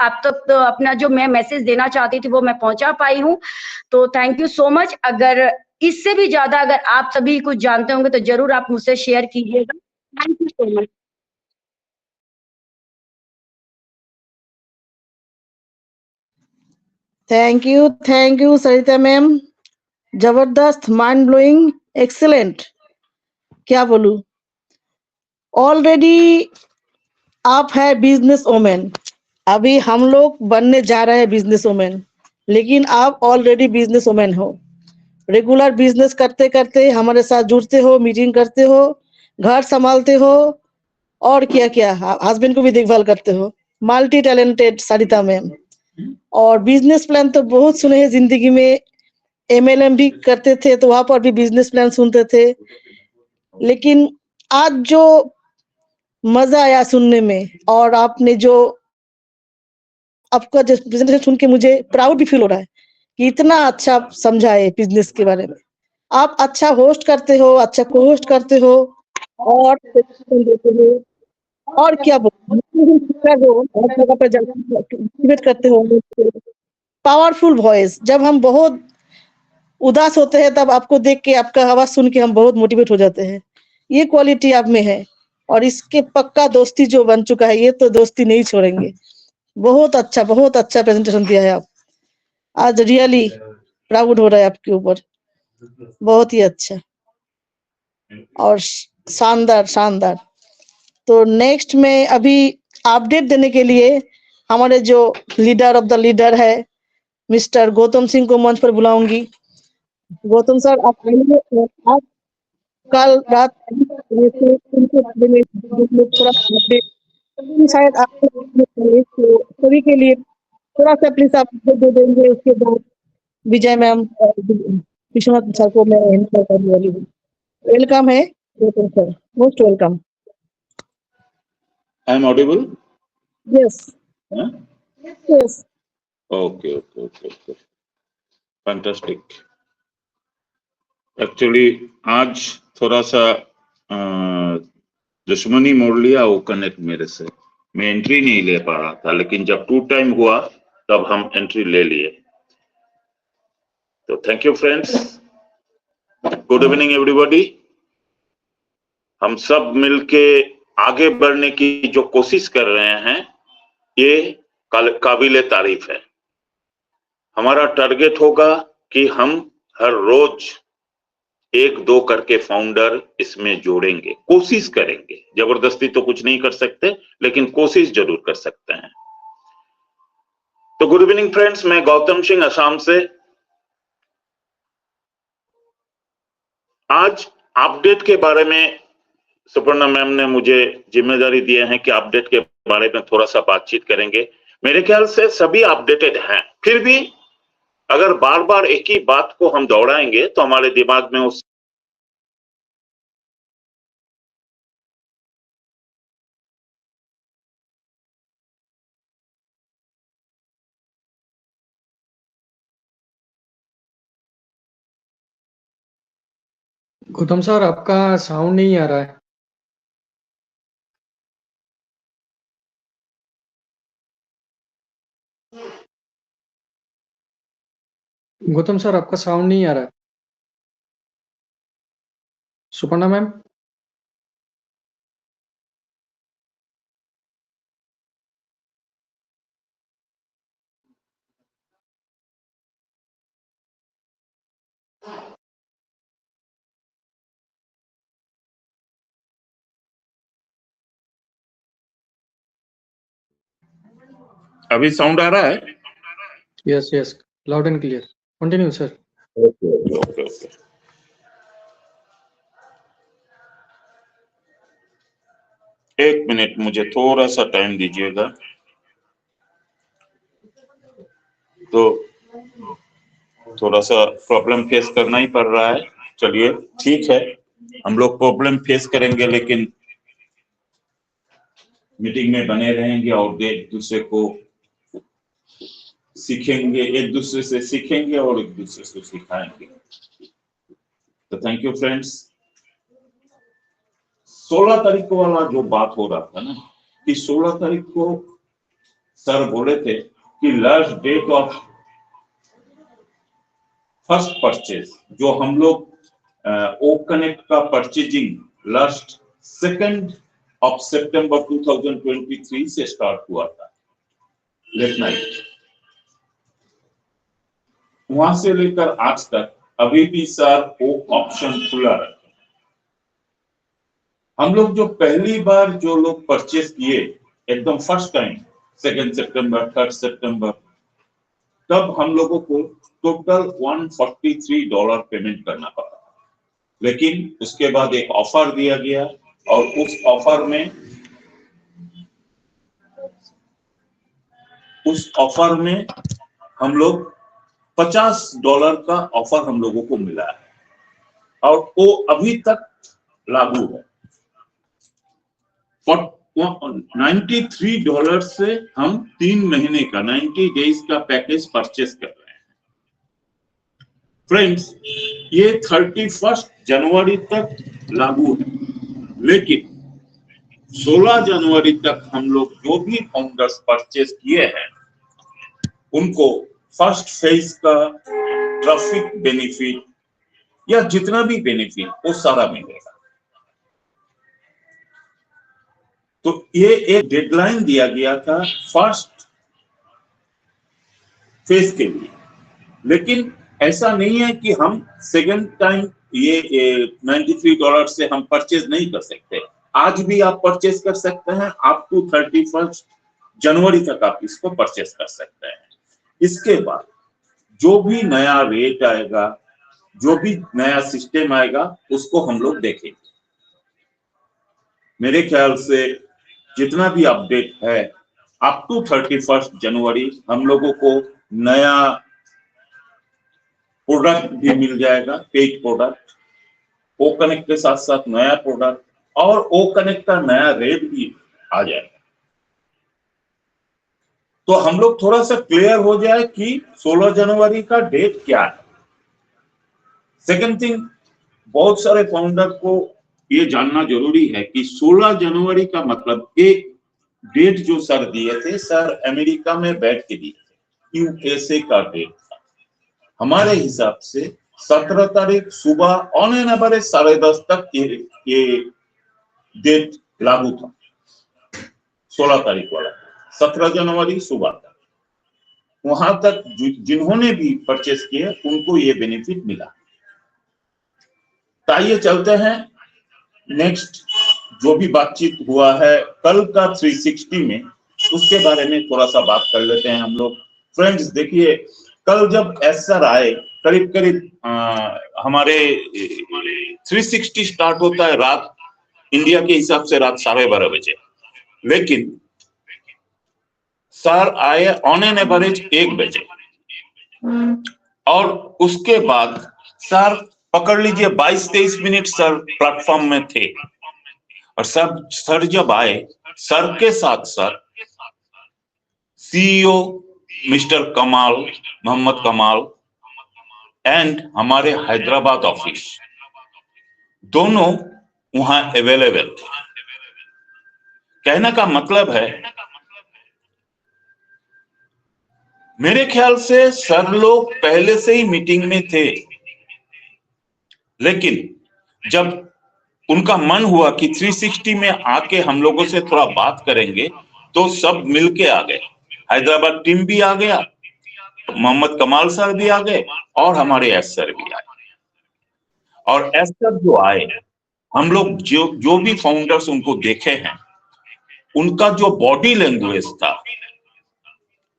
आप तक तो अपना जो मैं मैसेज देना चाहती थी वो मैं पहुंचा पाई हूँ। तो थैंक यू सो मच। अगर इससे भी ज्यादा अगर आप सभी कुछ जानते होंगे तो जरूर आप मुझसे शेयर कीजिएगा। Thank you so much. Thank you Sarita ma'am, जबरदस्त, माइंड ब्लोइंग, एक्सीलेंट, क्या बोलूं। ऑलरेडी आप है बिजनेस वोमेन, अभी हम लोग बनने जा रहे हैं बिजनेस वोमेन, लेकिन आप ऑलरेडी बिजनेस वोमेन हो। रेगुलर बिजनेस करते करते हमारे साथ जुड़ते हो, मीटिंग करते हो, घर संभालते हो, और क्या क्या हस्बैंड को भी देखभाल करते हो। मल्टी टैलेंटेड सरिता मैम। और बिजनेस प्लान तो बहुत सुने हैं जिंदगी में, एमएलएम भी करते थे तो वहां पर भी बिजनेस प्लान सुनते थे, लेकिन आज जो मजा आया सुनने में, और आपने जो आपका बिजनेस सुन के मुझे प्राउड भी फील हो रहा है कि इतना अच्छा समझा है बिजनेस के बारे में। आप अच्छा होस्ट करते हो, अच्छा को होस्ट करते हो, और देते हो, और क्या मोटिवेट करते हो। पावरफुल वॉइस, जब हम बहुत उदास होते हैं तब आपको देख के, आपका आवाज सुन के हम बहुत मोटिवेट हो जाते हैं। ये क्वालिटी आप में है, और इसके पक्का दोस्ती जो बन चुका है, ये तो दोस्ती नहीं छोड़ेंगे। बहुत अच्छा प्रेजेंटेशन दिया है आप, आज रियली प्राउड हो रहा है आपके ऊपर, बहुत ही अच्छा और शानदार शानदार। तो नेक्स्ट में अभी अपडेट देने के लिए हमारे जो लीडर ऑफ द लीडर है मिस्टर गौतम सिंह को मंच पर बुलाऊंगी। गौतम सर, आप कल रात थोड़ा update, शायद आपको सभी के लिए थोड़ा सा प्लीज आप दे देंगे, उसके बाद विजय मैम विश्वनाथ सर को मैं एंटर करने वाली हूँ। वेलकम है Gautam sir, most welcome. I am audible? Yes Huh? Yes. Okay. Fantastic. Actually, आज थोड़ा सा दुश्मनी मोड़ लिया वो कनेक्ट मेरे से, मैं एंट्री नहीं ले पा रहा था, लेकिन जब 2 टाइम हुआ तब हम एंट्री ले लिए। तो thank you friends, good evening everybody. हम सब मिलके आगे बढ़ने की जो कोशिश कर रहे हैं ये काबिले तारीफ है। हमारा टारगेट होगा कि हम हर रोज 1-2 करके फाउंडर इसमें जोड़ेंगे, कोशिश करेंगे। जबरदस्ती तो कुछ नहीं कर सकते, लेकिन कोशिश जरूर कर सकते हैं। तो गुड इवनिंग फ्रेंड्स, मैं गौतम सिंह असम से। आज अपडेट के बारे में सुपर्णा मैम ने मुझे जिम्मेदारी दिया है कि अपडेट के बारे में थोड़ा सा बातचीत करेंगे। मेरे ख्याल से सभी अपडेटेड हैं, फिर भी अगर बार बार एक ही बात को हम दोहराएंगे तो हमारे दिमाग में उस गौतम सर, आपका साउंड नहीं आ रहा है। गौतम सर, आपका साउंड नहीं आ रहा है। सुपर्णा मैम, अभी साउंड आ रहा है? Yes yes, loud and clear. Continue sir. Okay okay okay okay. एक मिनट, मुझे थोड़ा सा टाइम दीजिएगा। तो थोड़ा सा प्रॉब्लम फेस करना ही पड़ रहा है। चलिए ठीक है, हम लोग प्रॉब्लम फेस करेंगे, लेकिन मीटिंग में बने रहेंगे और एक दूसरे को सीखेंगे, एक दूसरे से सीखेंगे और एक दूसरे से सिखाएंगे। तो थैंक यू फ्रेंड्स। 16 तारीख को वाला जो बात हो रहा था ना, कि 16 तारीख को सर बोले थे कि last date of first purchase, जो हम लोग ओ कनेक्ट का परचेजिंग लास्ट 2 सितंबर 2023 से स्टार्ट हुआ था लेट नाइट। वहां से लेकर आज तक अभी भी सर वो ऑप्शन खुला रखा। हम लोग जो पहली बार जो लोग परचेज किए एकदम फर्स्ट टाइम 2 सितंबर 3 सितंबर, तब हम लोगों को टोटल $143 पेमेंट करना पड़ा। लेकिन उसके बाद एक ऑफर दिया गया और उस ऑफर में हम लोग $50 का ऑफर हम लोगों को मिला है और वो अभी तक लागू है। $93 से हम 3 महीने का 90 डेज का पैकेज परचेस कर रहे हैं। फ्रेंड्स, ये 31 जनवरी तक लागू है, लेकिन 16 जनवरी तक हम लोग जो भी फाउंडर्स परचेस किए हैं उनको फर्स्ट फेज का ट्रैफिक बेनिफिट या जितना भी बेनिफिट वो सारा मिलेगा। तो ये एक डेडलाइन दिया गया था फर्स्ट फेज के लिए, लेकिन ऐसा नहीं है कि हम सेकंड टाइम ये $93 से हम परचेज नहीं कर सकते। आज भी आप परचेज कर सकते हैं, अप टू 31 जनवरी तक आप इसको परचेज कर सकते हैं। इसके बाद जो भी नया रेट आएगा, जो भी नया सिस्टम आएगा, उसको हम लोग देखेंगे। मेरे ख्याल से जितना भी अपडेट है अप टू 31 जनवरी हम लोगों को नया प्रोडक्ट भी मिल जाएगा, पेड प्रोडक्ट, ओ कनेक्ट के साथ साथ नया प्रोडक्ट और ओ कनेक्ट का नया रेट भी आ जाएगा। तो हम लोग थोड़ा सा क्लियर हो जाए कि 16 जनवरी का डेट क्या है। सेकंड थिंग, बहुत सारे फाउंडर को ये जानना जरूरी है कि 16 जनवरी का मतलब एक डेट जो सर दिए थे, सर अमेरिका में बैठ के दिए थे, यूएसए का डेट था। हमारे हिसाब से 17 तारीख सुबह ऑन एन एवरेज 10:30 तक ये डेट लागू था। 16 तारीख वाला 17 जनवरी सुबह तक, वहां तक जिन्होंने भी परचेस किए उनको ये बेनिफिट मिला। आइए चलते हैं नेक्स्ट जो भी बातचीत हुआ है कल का 360 में, उसके बारे में थोड़ा सा बात कर लेते हैं हम लोग। फ्रेंड्स देखिए, कल जब एसआर आए करीब करीब हमारे 360 स्टार्ट होता है रात इंडिया के हिसाब से रात 12:30 बजे, लेकिन सर आए ऑन एन एवरेज 1 बजे और उसके बाद सर पकड़ लीजिए 22-23 मिनट सर प्लेटफॉर्म में थे। और सर जब आए, सर के साथ सर सीईओ मिस्टर कमाल, मोहम्मद कमाल एंड हमारे हैदराबाद ऑफिस दोनों वहां अवेलेबल थे। कहने का मतलब है मेरे ख्याल से सर लोग पहले से ही मीटिंग में थे, लेकिन जब उनका मन हुआ कि 360 में आके हम लोगों से थोड़ा बात करेंगे, तो सब मिलके आ गए। हैदराबाद टीम भी आ गया, मोहम्मद कमाल सर भी आ गए और हमारे एस सर भी आए। और एस सर जो आए, हम लोग जो भी फाउंडर्स उनको देखे हैं, उनका जो बॉडी लैंग्वेज था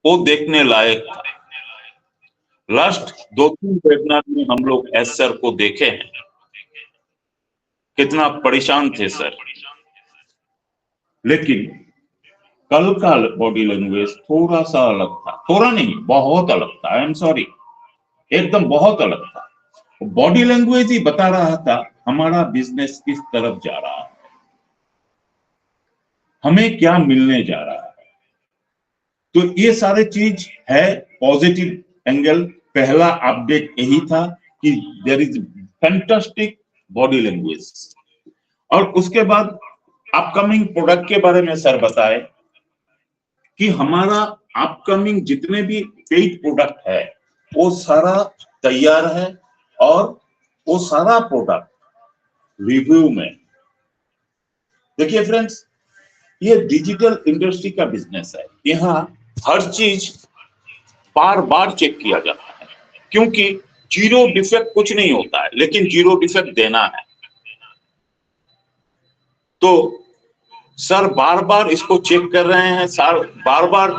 वो देखने लायक था। लास्ट 2-3 वेबिनार में हम लोग एस सर को देखे हैं, कितना परेशान थे सर, लेकिन कल का बॉडी लैंग्वेज थोड़ा सा अलग था, थोड़ा नहीं बहुत अलग था। आई एम सॉरी, एकदम बहुत अलग था। बॉडी लैंग्वेज ही बता रहा था हमारा बिजनेस किस तरफ जा रहा है, हमें क्या मिलने जा रहा है। तो ये सारे चीज है पॉजिटिव एंगल। पहला अपडेट यही था कि there is fantastic body language. और उसके बाद अपकमिंग प्रोडक्ट के बारे में सर बताए कि हमारा अपकमिंग जितने भी पेड प्रोडक्ट है वो सारा तैयार है और वो सारा प्रोडक्ट रिव्यू में। देखिए फ्रेंड्स, ये डिजिटल इंडस्ट्री का बिजनेस है, यहाँ हर चीज बार बार चेक किया जाता है, क्योंकि जीरो डिफेक्ट कुछ नहीं होता है, लेकिन जीरो डिफेक्ट देना है। तो सर बार बार इसको चेक कर रहे हैं, सर बार बार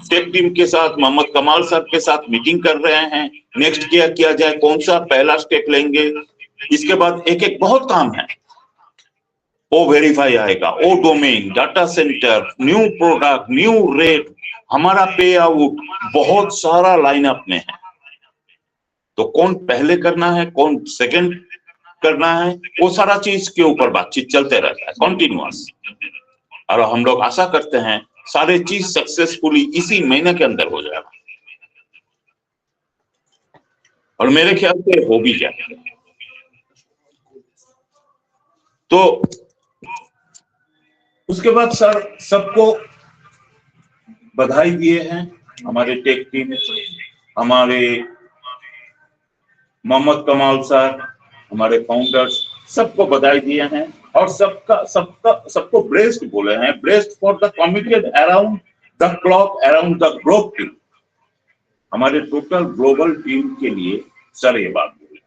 टेक टीम के साथ, मोहम्मद कमाल सर के साथ मीटिंग कर रहे हैं, नेक्स्ट क्या किया जाए, कौन सा पहला स्टेप लेंगे। इसके बाद एक एक बहुत काम है, ओ वेरीफाई आएगा, O domain, data center, new product, new rate, हमारा पे आउट, बहुत सारा लाइनअप में है। तो कौन पहले करना है, कौन सेकंड करना है, वो सारा चीज के ऊपर बातचीत चलते रहता है कंटिन्यूअस। और हम लोग आशा करते हैं सारे चीज सक्सेसफुली इसी महीने के अंदर हो जाएगा, और मेरे ख्याल से हो भी जाएगा। तो उसके बाद सर सबको बधाई दिए हैं, हमारे टेक टीम, हमारे मोहम्मद कमाल सर, हमारे फाउंडर्स, सबको बधाई दिए हैं और सबको ब्रेस्ट बोले हैं, breast for the committed around the clock around the globe team. हमारे टोटल ग्लोबल टीम के लिए सर ये बात बोले,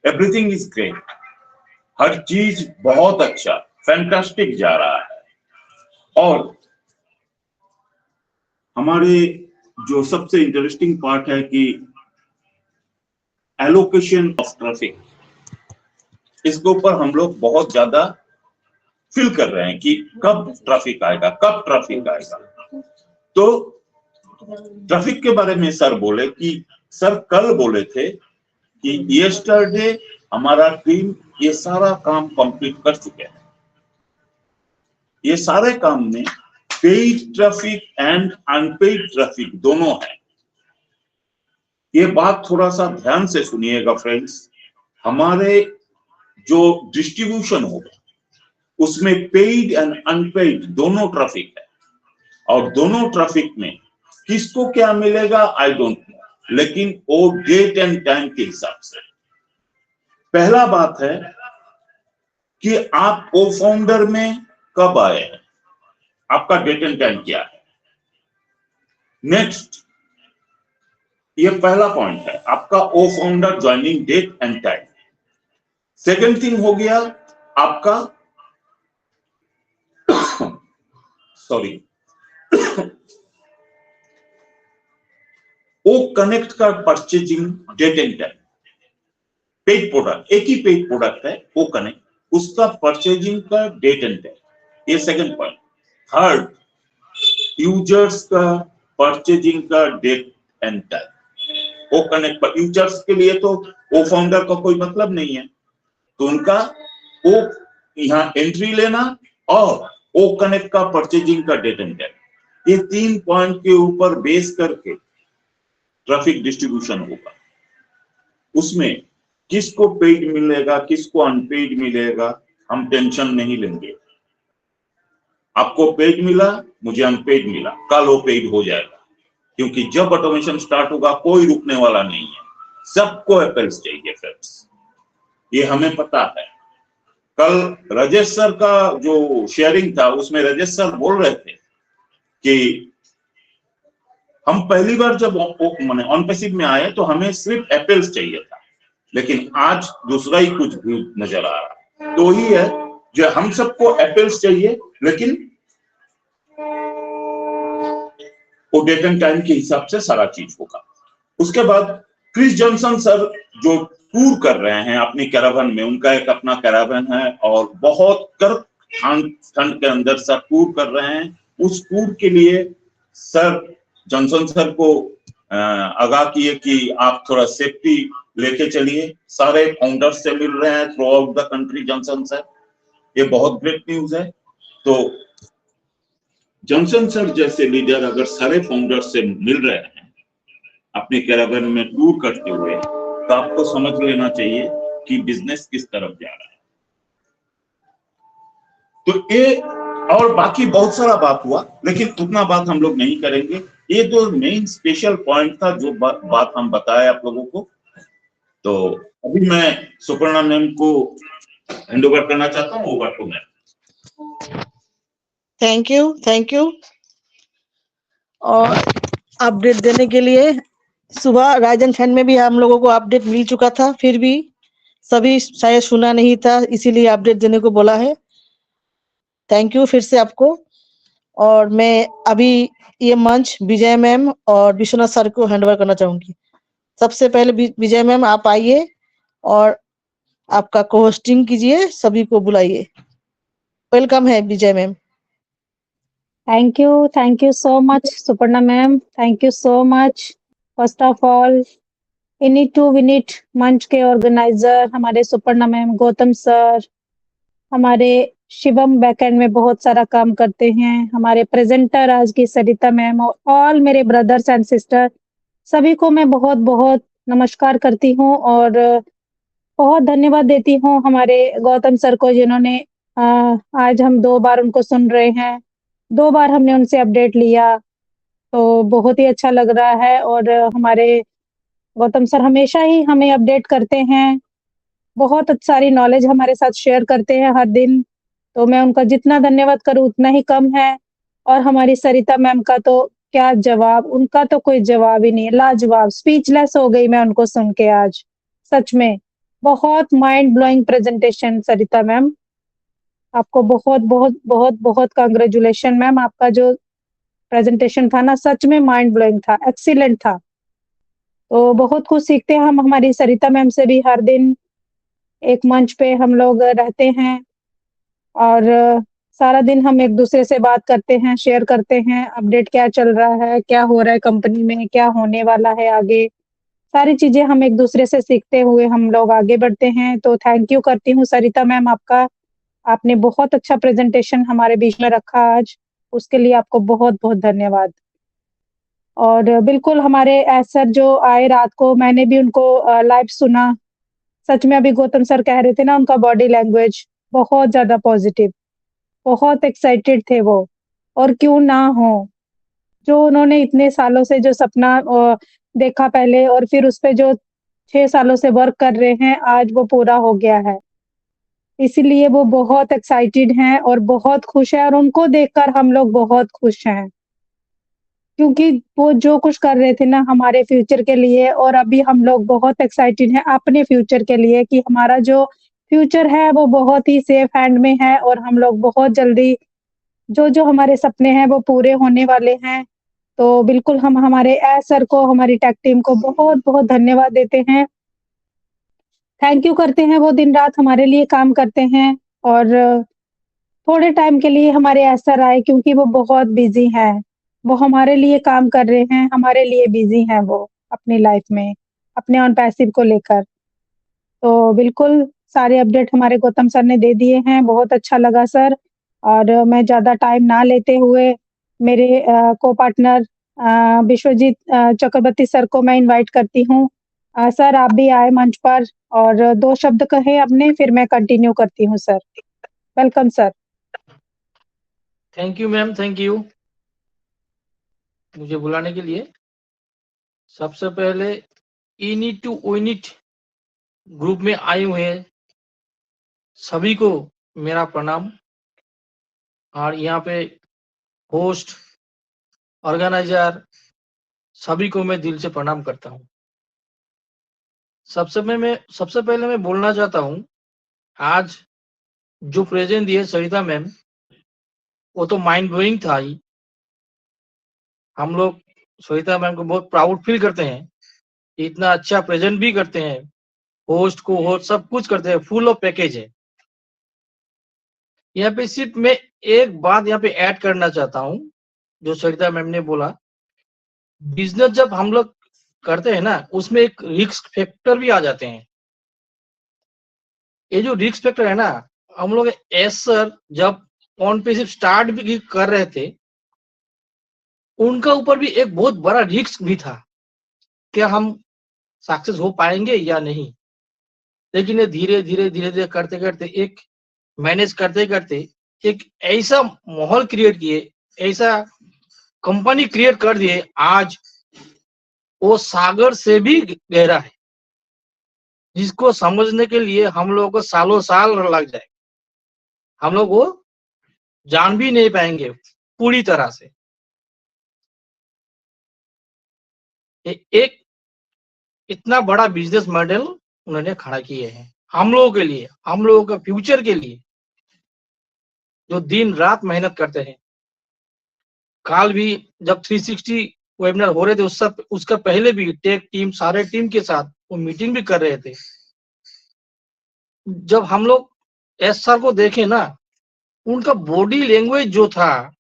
एवरीथिंग इज ग्रेट, हर चीज बहुत अच्छा फैंटास्टिक जा रहा है। और हमारे जो सबसे इंटरेस्टिंग पार्ट है कि एलोकेशन ऑफ ट्रैफिक, इसके ऊपर हम लोग बहुत ज्यादा फील कर रहे हैं कि कब ट्रैफिक आएगा, कब ट्रैफिक आएगा। तो ट्रैफिक के बारे में सर बोले कि सर कल बोले थे कि यस्टरडे हमारा टीम ये सारा काम कंप्लीट कर चुके हैं। ये सारे काम में paid traffic and unpaid traffic दोनों है। ये बात थोड़ा सा ध्यान से सुनिएगा फ्रेंड्स, हमारे जो डिस्ट्रीब्यूशन होगा उसमें पेड एंड अनपेड दोनों ट्रैफिक है, और दोनों ट्रैफिक में किसको क्या मिलेगा आई डोंट नो, लेकिन वो डेट एंड टाइम के हिसाब से। पहला बात है कि आप ओ फाउंडर में कब आए हैं, आपका डेट एंड टाइम क्या है। नेक्स्ट, ये पहला पॉइंट है आपका O founder joining date and time. Second thing हो गया आपका सॉरी ओ कनेक्ट का purchasing date and time. Paid product, एक ही पेड प्रोडक्ट है ओ कनेक्ट, उसका परचेजिंग का डेट एंड टाइम, ये सेकंड पॉइंट। थर्ड, यूजर्स का परचेजिंग का date and time. O connect पर यूजर्स के लिए तो ओ फाउंडर का कोई मतलब नहीं है, तो उनका ओ यहाँ एंट्री लेना और ओ कनेक्ट का परचेजिंग का डेट एंड टाइम, ये 3 पॉइंट के ऊपर बेस करके ट्रैफिक डिस्ट्रीब्यूशन होगा। उसमें किसको पेड मिलेगा, किसको अनपेड मिलेगा, हम टेंशन नहीं लेंगे। आपको पेड मिला, मुझे अनपेड मिला, कल वो पेड हो जाएगा। क्योंकि जब ऑटोमेशन स्टार्ट होगा कोई रुकने वाला नहीं है, सबको एप्पल्स चाहिए फ्रेंड्स, ये हमें पता है। कल राजेश सर का जो शेयरिंग था उसमें राजेश सर बोल रहे थे कि हम पहली बार जब माने ऑन पैसिव में आए तो हमें सिर्फ एप्पल्स चाहिए था, लेकिन आज दूसरा ही कुछ भी नजर आ रहा है। तो ही है जो हम सबको एप्पल्स चाहिए, लेकिन वो डेट एंड टाइम के हिसाब से सारा चीज होगा। उसके बाद क्रिस जॉनसन सर जो टूर कर रहे हैं अपनी कैरावन में, उनका एक अपना कैरावन है और बहुत ठंड के अंदर सर टूर कर रहे हैं। उस टूर के लिए सर जॉनसन सर को आगाह किए कि आप थोड़ा सेफ्टी लेके चलिए। सारे फाउंडर्स से मिल रहे हैं through out the country Johnson sir, ये बहुत ग्रेट न्यूज है। तो जॉनसन सर जैसे लीडर अगर सारे फाउंडर्स से मिल रहे हैं अपने कैरावन में टूर करते हुए, तो आपको समझ लेना चाहिए कि बिजनेस किस तरफ जा रहा है। तो ये और बाकी बहुत सारा बात हुआ, लेकिन उतना बात हम लोग नहीं करेंगे। ये जो मेन स्पेशल पॉइंट था जो बात हम बताए आप लोगों को। तो अभी मैं सुपर्णा मैम को हैंड ओवर करना चाहता हूँ। Over to ma'am. Thank you. और अपडेट देने के लिए सुबह राइजन फैन में भी हम लोगों को अपडेट मिल चुका था, फिर भी सभी शायद सुना नहीं था, इसीलिए अपडेट देने को बोला है। थैंक यू फिर से आपको। और मैं अभी ये मंच विजय मैम और विश्वनाथ सर को हैंडओवर करना चाहूंगी। सबसे पहले विजय मैम आप आइए और आपका को-होस्टिंग कीजिए, सभी को बुलाइए। वेलकम है विजय ma'am. Thank you so much, Suparna ma'am. Thank you so much. First of all, in it to win it organiser हमारे सुपर्णा मैम, गौतम सर, हमारे शिवम बैकएंड में बहुत सारा काम करते हैं, हमारे प्रेजेंटर आज की सरिता मैम और ऑल मेरे ब्रदर्स एंड सिस्टर, सभी को मैं बहुत बहुत नमस्कार करती हूँ और बहुत धन्यवाद देती हूँ हमारे गौतम सर को, जिन्होंने आज हम 2 बार उनको सुन रहे हैं, 2 बार हमने उनसे अपडेट लिया, तो बहुत ही अच्छा लग रहा है। और हमारे गौतम सर हमेशा ही हमें अपडेट करते हैं, बहुत सारी नॉलेज हमारे साथ शेयर करते हैं हर दिन, तो मैं उनका जितना धन्यवाद करूँ उतना ही कम है। और हमारी सरिता मैम का तो क्या जवाब, उनका तो कोई जवाब ही नहीं है, लाजवाब, स्पीचलेस हो गई मैं उनको सुन के आज, सच में बहुत माइंड ब्लोइंग प्रेजेंटेशन सरिता मैम, आपको बहुत बहुत बहुत बहुत कांग्रेचुलेशन मैम। आपका जो प्रेजेंटेशन था ना, सच में माइंड ब्लोइंग था, एक्सीलेंट था। तो बहुत कुछ सीखते हैं हम हमारी सरिता मैम से भी, हर दिन एक मंच पे हम लोग रहते हैं और सारा दिन हम एक दूसरे से बात करते हैं, शेयर करते हैं अपडेट, क्या चल रहा है, क्या हो रहा है कंपनी में, क्या होने वाला है आगे, सारी चीजें हम एक दूसरे से सीखते हुए हम लोग आगे बढ़ते हैं। तो थैंक यू करती हूँ सरिता मैम आपका, आपने बहुत अच्छा प्रेजेंटेशन हमारे बीच में रखा आज, उसके लिए आपको बहुत बहुत धन्यवाद। और बिल्कुल हमारे एस सर जो आए रात को, मैंने भी उनको लाइव सुना, सच में अभी गौतम सर कह रहे थे ना, उनका बॉडी लैंग्वेज बहुत ज्यादा पॉजिटिव, बहुत एक्साइटेड थे वो, और क्यों ना हो, जो उन्होंने इतने सालों से जो सपना देखा पहले और फिर उस पे जो 6 सालों से वर्क कर रहे हैं, आज वो पूरा हो गया है, इसीलिए वो बहुत एक्साइटेड हैं और बहुत खुश है, और उनको देखकर हम लोग बहुत खुश हैं, क्योंकि वो जो कुछ कर रहे थे ना हमारे फ्यूचर के लिए, और अभी हम लोग बहुत एक्साइटेड हैं अपने फ्यूचर के लिए कि हमारा जो फ्यूचर है वो बहुत ही सेफ हैंड में है, और हम लोग बहुत जल्दी जो जो हमारे सपने हैं वो पूरे होने वाले हैं। तो बिल्कुल हम हमारे एस सर को, हमारी टेक टीम को बहुत बहुत धन्यवाद देते हैं, थैंक यू करते हैं। वो दिन रात हमारे लिए काम करते हैं, और थोड़े टाइम के लिए हमारे एस सर आए क्योंकि वो बहुत बिजी हैं, वो हमारे लिए काम कर रहे हैं, हमारे लिए बिजी हैं वो अपनी लाइफ में, अपने ऑन पैसिव को लेकर। तो बिल्कुल सारे अपडेट हमारे गौतम सर ने दे दिए हैं, बहुत अच्छा लगा सर। और मैं ज्यादा टाइम ना लेते हुए मेरे को पार्टनर विश्वजीत चक्रवर्ती सर को मैं इनवाइट करती हूँ। सर आप भी आए मंच पर और 2 शब्द कहे अपने, फिर मैं कंटिन्यू करती हूँ sir. Welcome sir. Thank you ma'am, thank you मुझे बुलाने के लिए। सबसे पहले इनिट टू विनिट ग्रुप में आए हुए सभी को मेरा प्रणाम। और यहाँ पे होस्ट, ऑर्गेनाइजर सभी को मैं दिल से प्रणाम करता हूँ। सबसे पहले मैं बोलना चाहता हूँ, आज जो प्रेजेंट दिए सरिता मैम, वो तो माइंड ब्लोइंग था ही। हम लोग सरिता मैम को बहुत प्राउड फील करते हैं, इतना अच्छा प्रेजेंट भी करते हैं, होस्ट को होस्ट सब कुछ करते हैं, फुल ऑफ पैकेज है। यहाँ पे सिर्फ मैं एक बात यहाँ पे ऐड करना चाहता हूँ, जो सरिता मैम ने बोला, बिजनेस जब हम लोग करते हैं ना, उसमें एक रिस्क फैक्टर भी आ जाते हैं। ये जो रिस्क फैक्टर है ना, हम लोग एस सर जब ऑन पे सिर्फ स्टार्ट भी कर रहे थे, उनका ऊपर भी एक बहुत बड़ा रिस्क भी था, क्या हम सक्सेस हो पाएंगे या नहीं। लेकिन ये धीरे धीरे करते करते एक मैनेज करते करते एक ऐसा माहौल क्रिएट किए, ऐसा कंपनी क्रिएट कर दिए, आज वो सागर से भी गहरा है, जिसको समझने के लिए हम लोगों को सालों साल लग जाए, हम लोग वो जान भी नहीं पाएंगे पूरी तरह से। एक इतना बड़ा बिजनेस मॉडल उन्होंने खड़ा किए हैं हम लोगों के लिए, हम लोगों के फ्यूचर के लिए, जो दिन रात मेहनत करते हैं। कल भी जब 360 वेबिनार हो रहे थे, उसका पहले भी टेक टीम, सारे टीम के साथ वो मीटिंग भी कर रहे थे। जब हम लोग एस सर को देखे ना, उनका बॉडी लैंग्वेज जो था,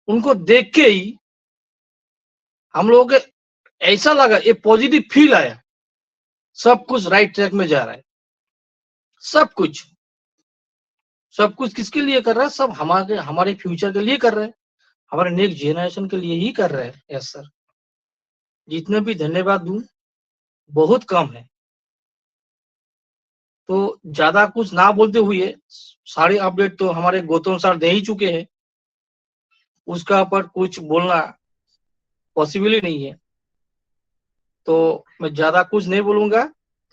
उनको देख के ही हम लोगों के ऐसा लगा, ये पॉजिटिव फील आया, सब कुछ राइट ट्रैक में जा रहा है। सब कुछ किसके लिए कर रहा है? सब हमारे फ्यूचर के लिए कर रहे हैं, हमारे नेक्स्ट जनरेशन के लिए ही कर रहे हैं। यस सर, जितने भी धन्यवाद दूं बहुत कम है। तो ज्यादा कुछ ना बोलते हुए, सारे अपडेट तो हमारे गौतम सर दे ही चुके हैं, उसका ऊपर कुछ बोलना पॉसिबल ही नहीं है। तो मैं ज्यादा कुछ नहीं बोलूंगा,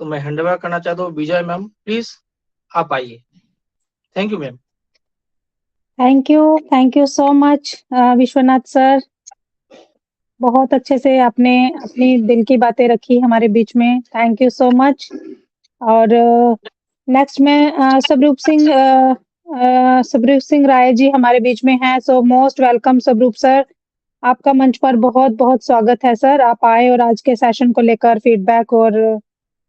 तो मैं हैंड ओवर करना चाहता हूँ विजय मैम, प्लीज आप आइए। Thank you ma'am. Thank you so much Vishwanath sir. बहुत अच्छे से आपने अपनी दिल की बातें रखी हमारे बीच में, थैंक यू सो मच। और नेक्स्ट में स्वरूप सिंह राय जी हमारे बीच में हैं, सो मोस्ट वेलकम स्वरूप सर, आपका मंच पर बहुत बहुत स्वागत है सर। आप आए और आज के सेशन को लेकर फीडबैक और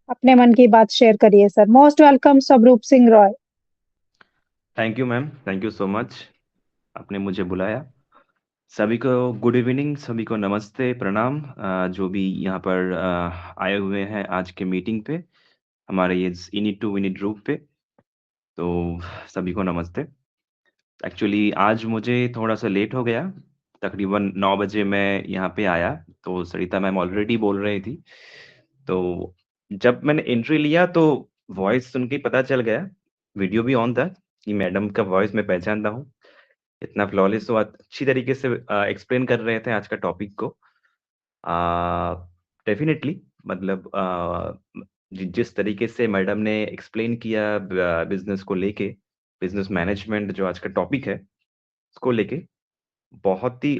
अपने मन की बात शेयर करिए sir. Most welcome Swaroop Singh Roy. Thank you ma'am, thank you so much, आपने मुझे बुलाया। सभी को गुड इवनिंग, सभी को नमस्ते, प्रणाम, जो भी यहाँ पर आए हुए हैं आज के मीटिंग पे, हमारे ये इनिट टू विनिट ग्रुप पे। तो सभी को नमस्ते। एक्चुअली आज मुझे थोड़ा सा लेट हो गया, तकरीबन 9 बजे मैं यहाँ पे आया, तो सरिता मैम ऑलरेडी बोल रही थी। तो जब मैंने एंट्री लिया तो वॉइस सुन के पता चल गया, वीडियो भी ऑन था, कि मैडम का वॉइस मैं पहचानता हूँ। इतना फ्लॉलेस, तो अच्छी तरीके से एक्सप्लेन कर रहे थे आज का टॉपिक को। डेफिनेटली, मतलब जिस तरीके से मैडम ने एक्सप्लेन किया बिजनेस को लेके, बिजनेस मैनेजमेंट जो आज का टॉपिक है, उसको लेके बहुत ही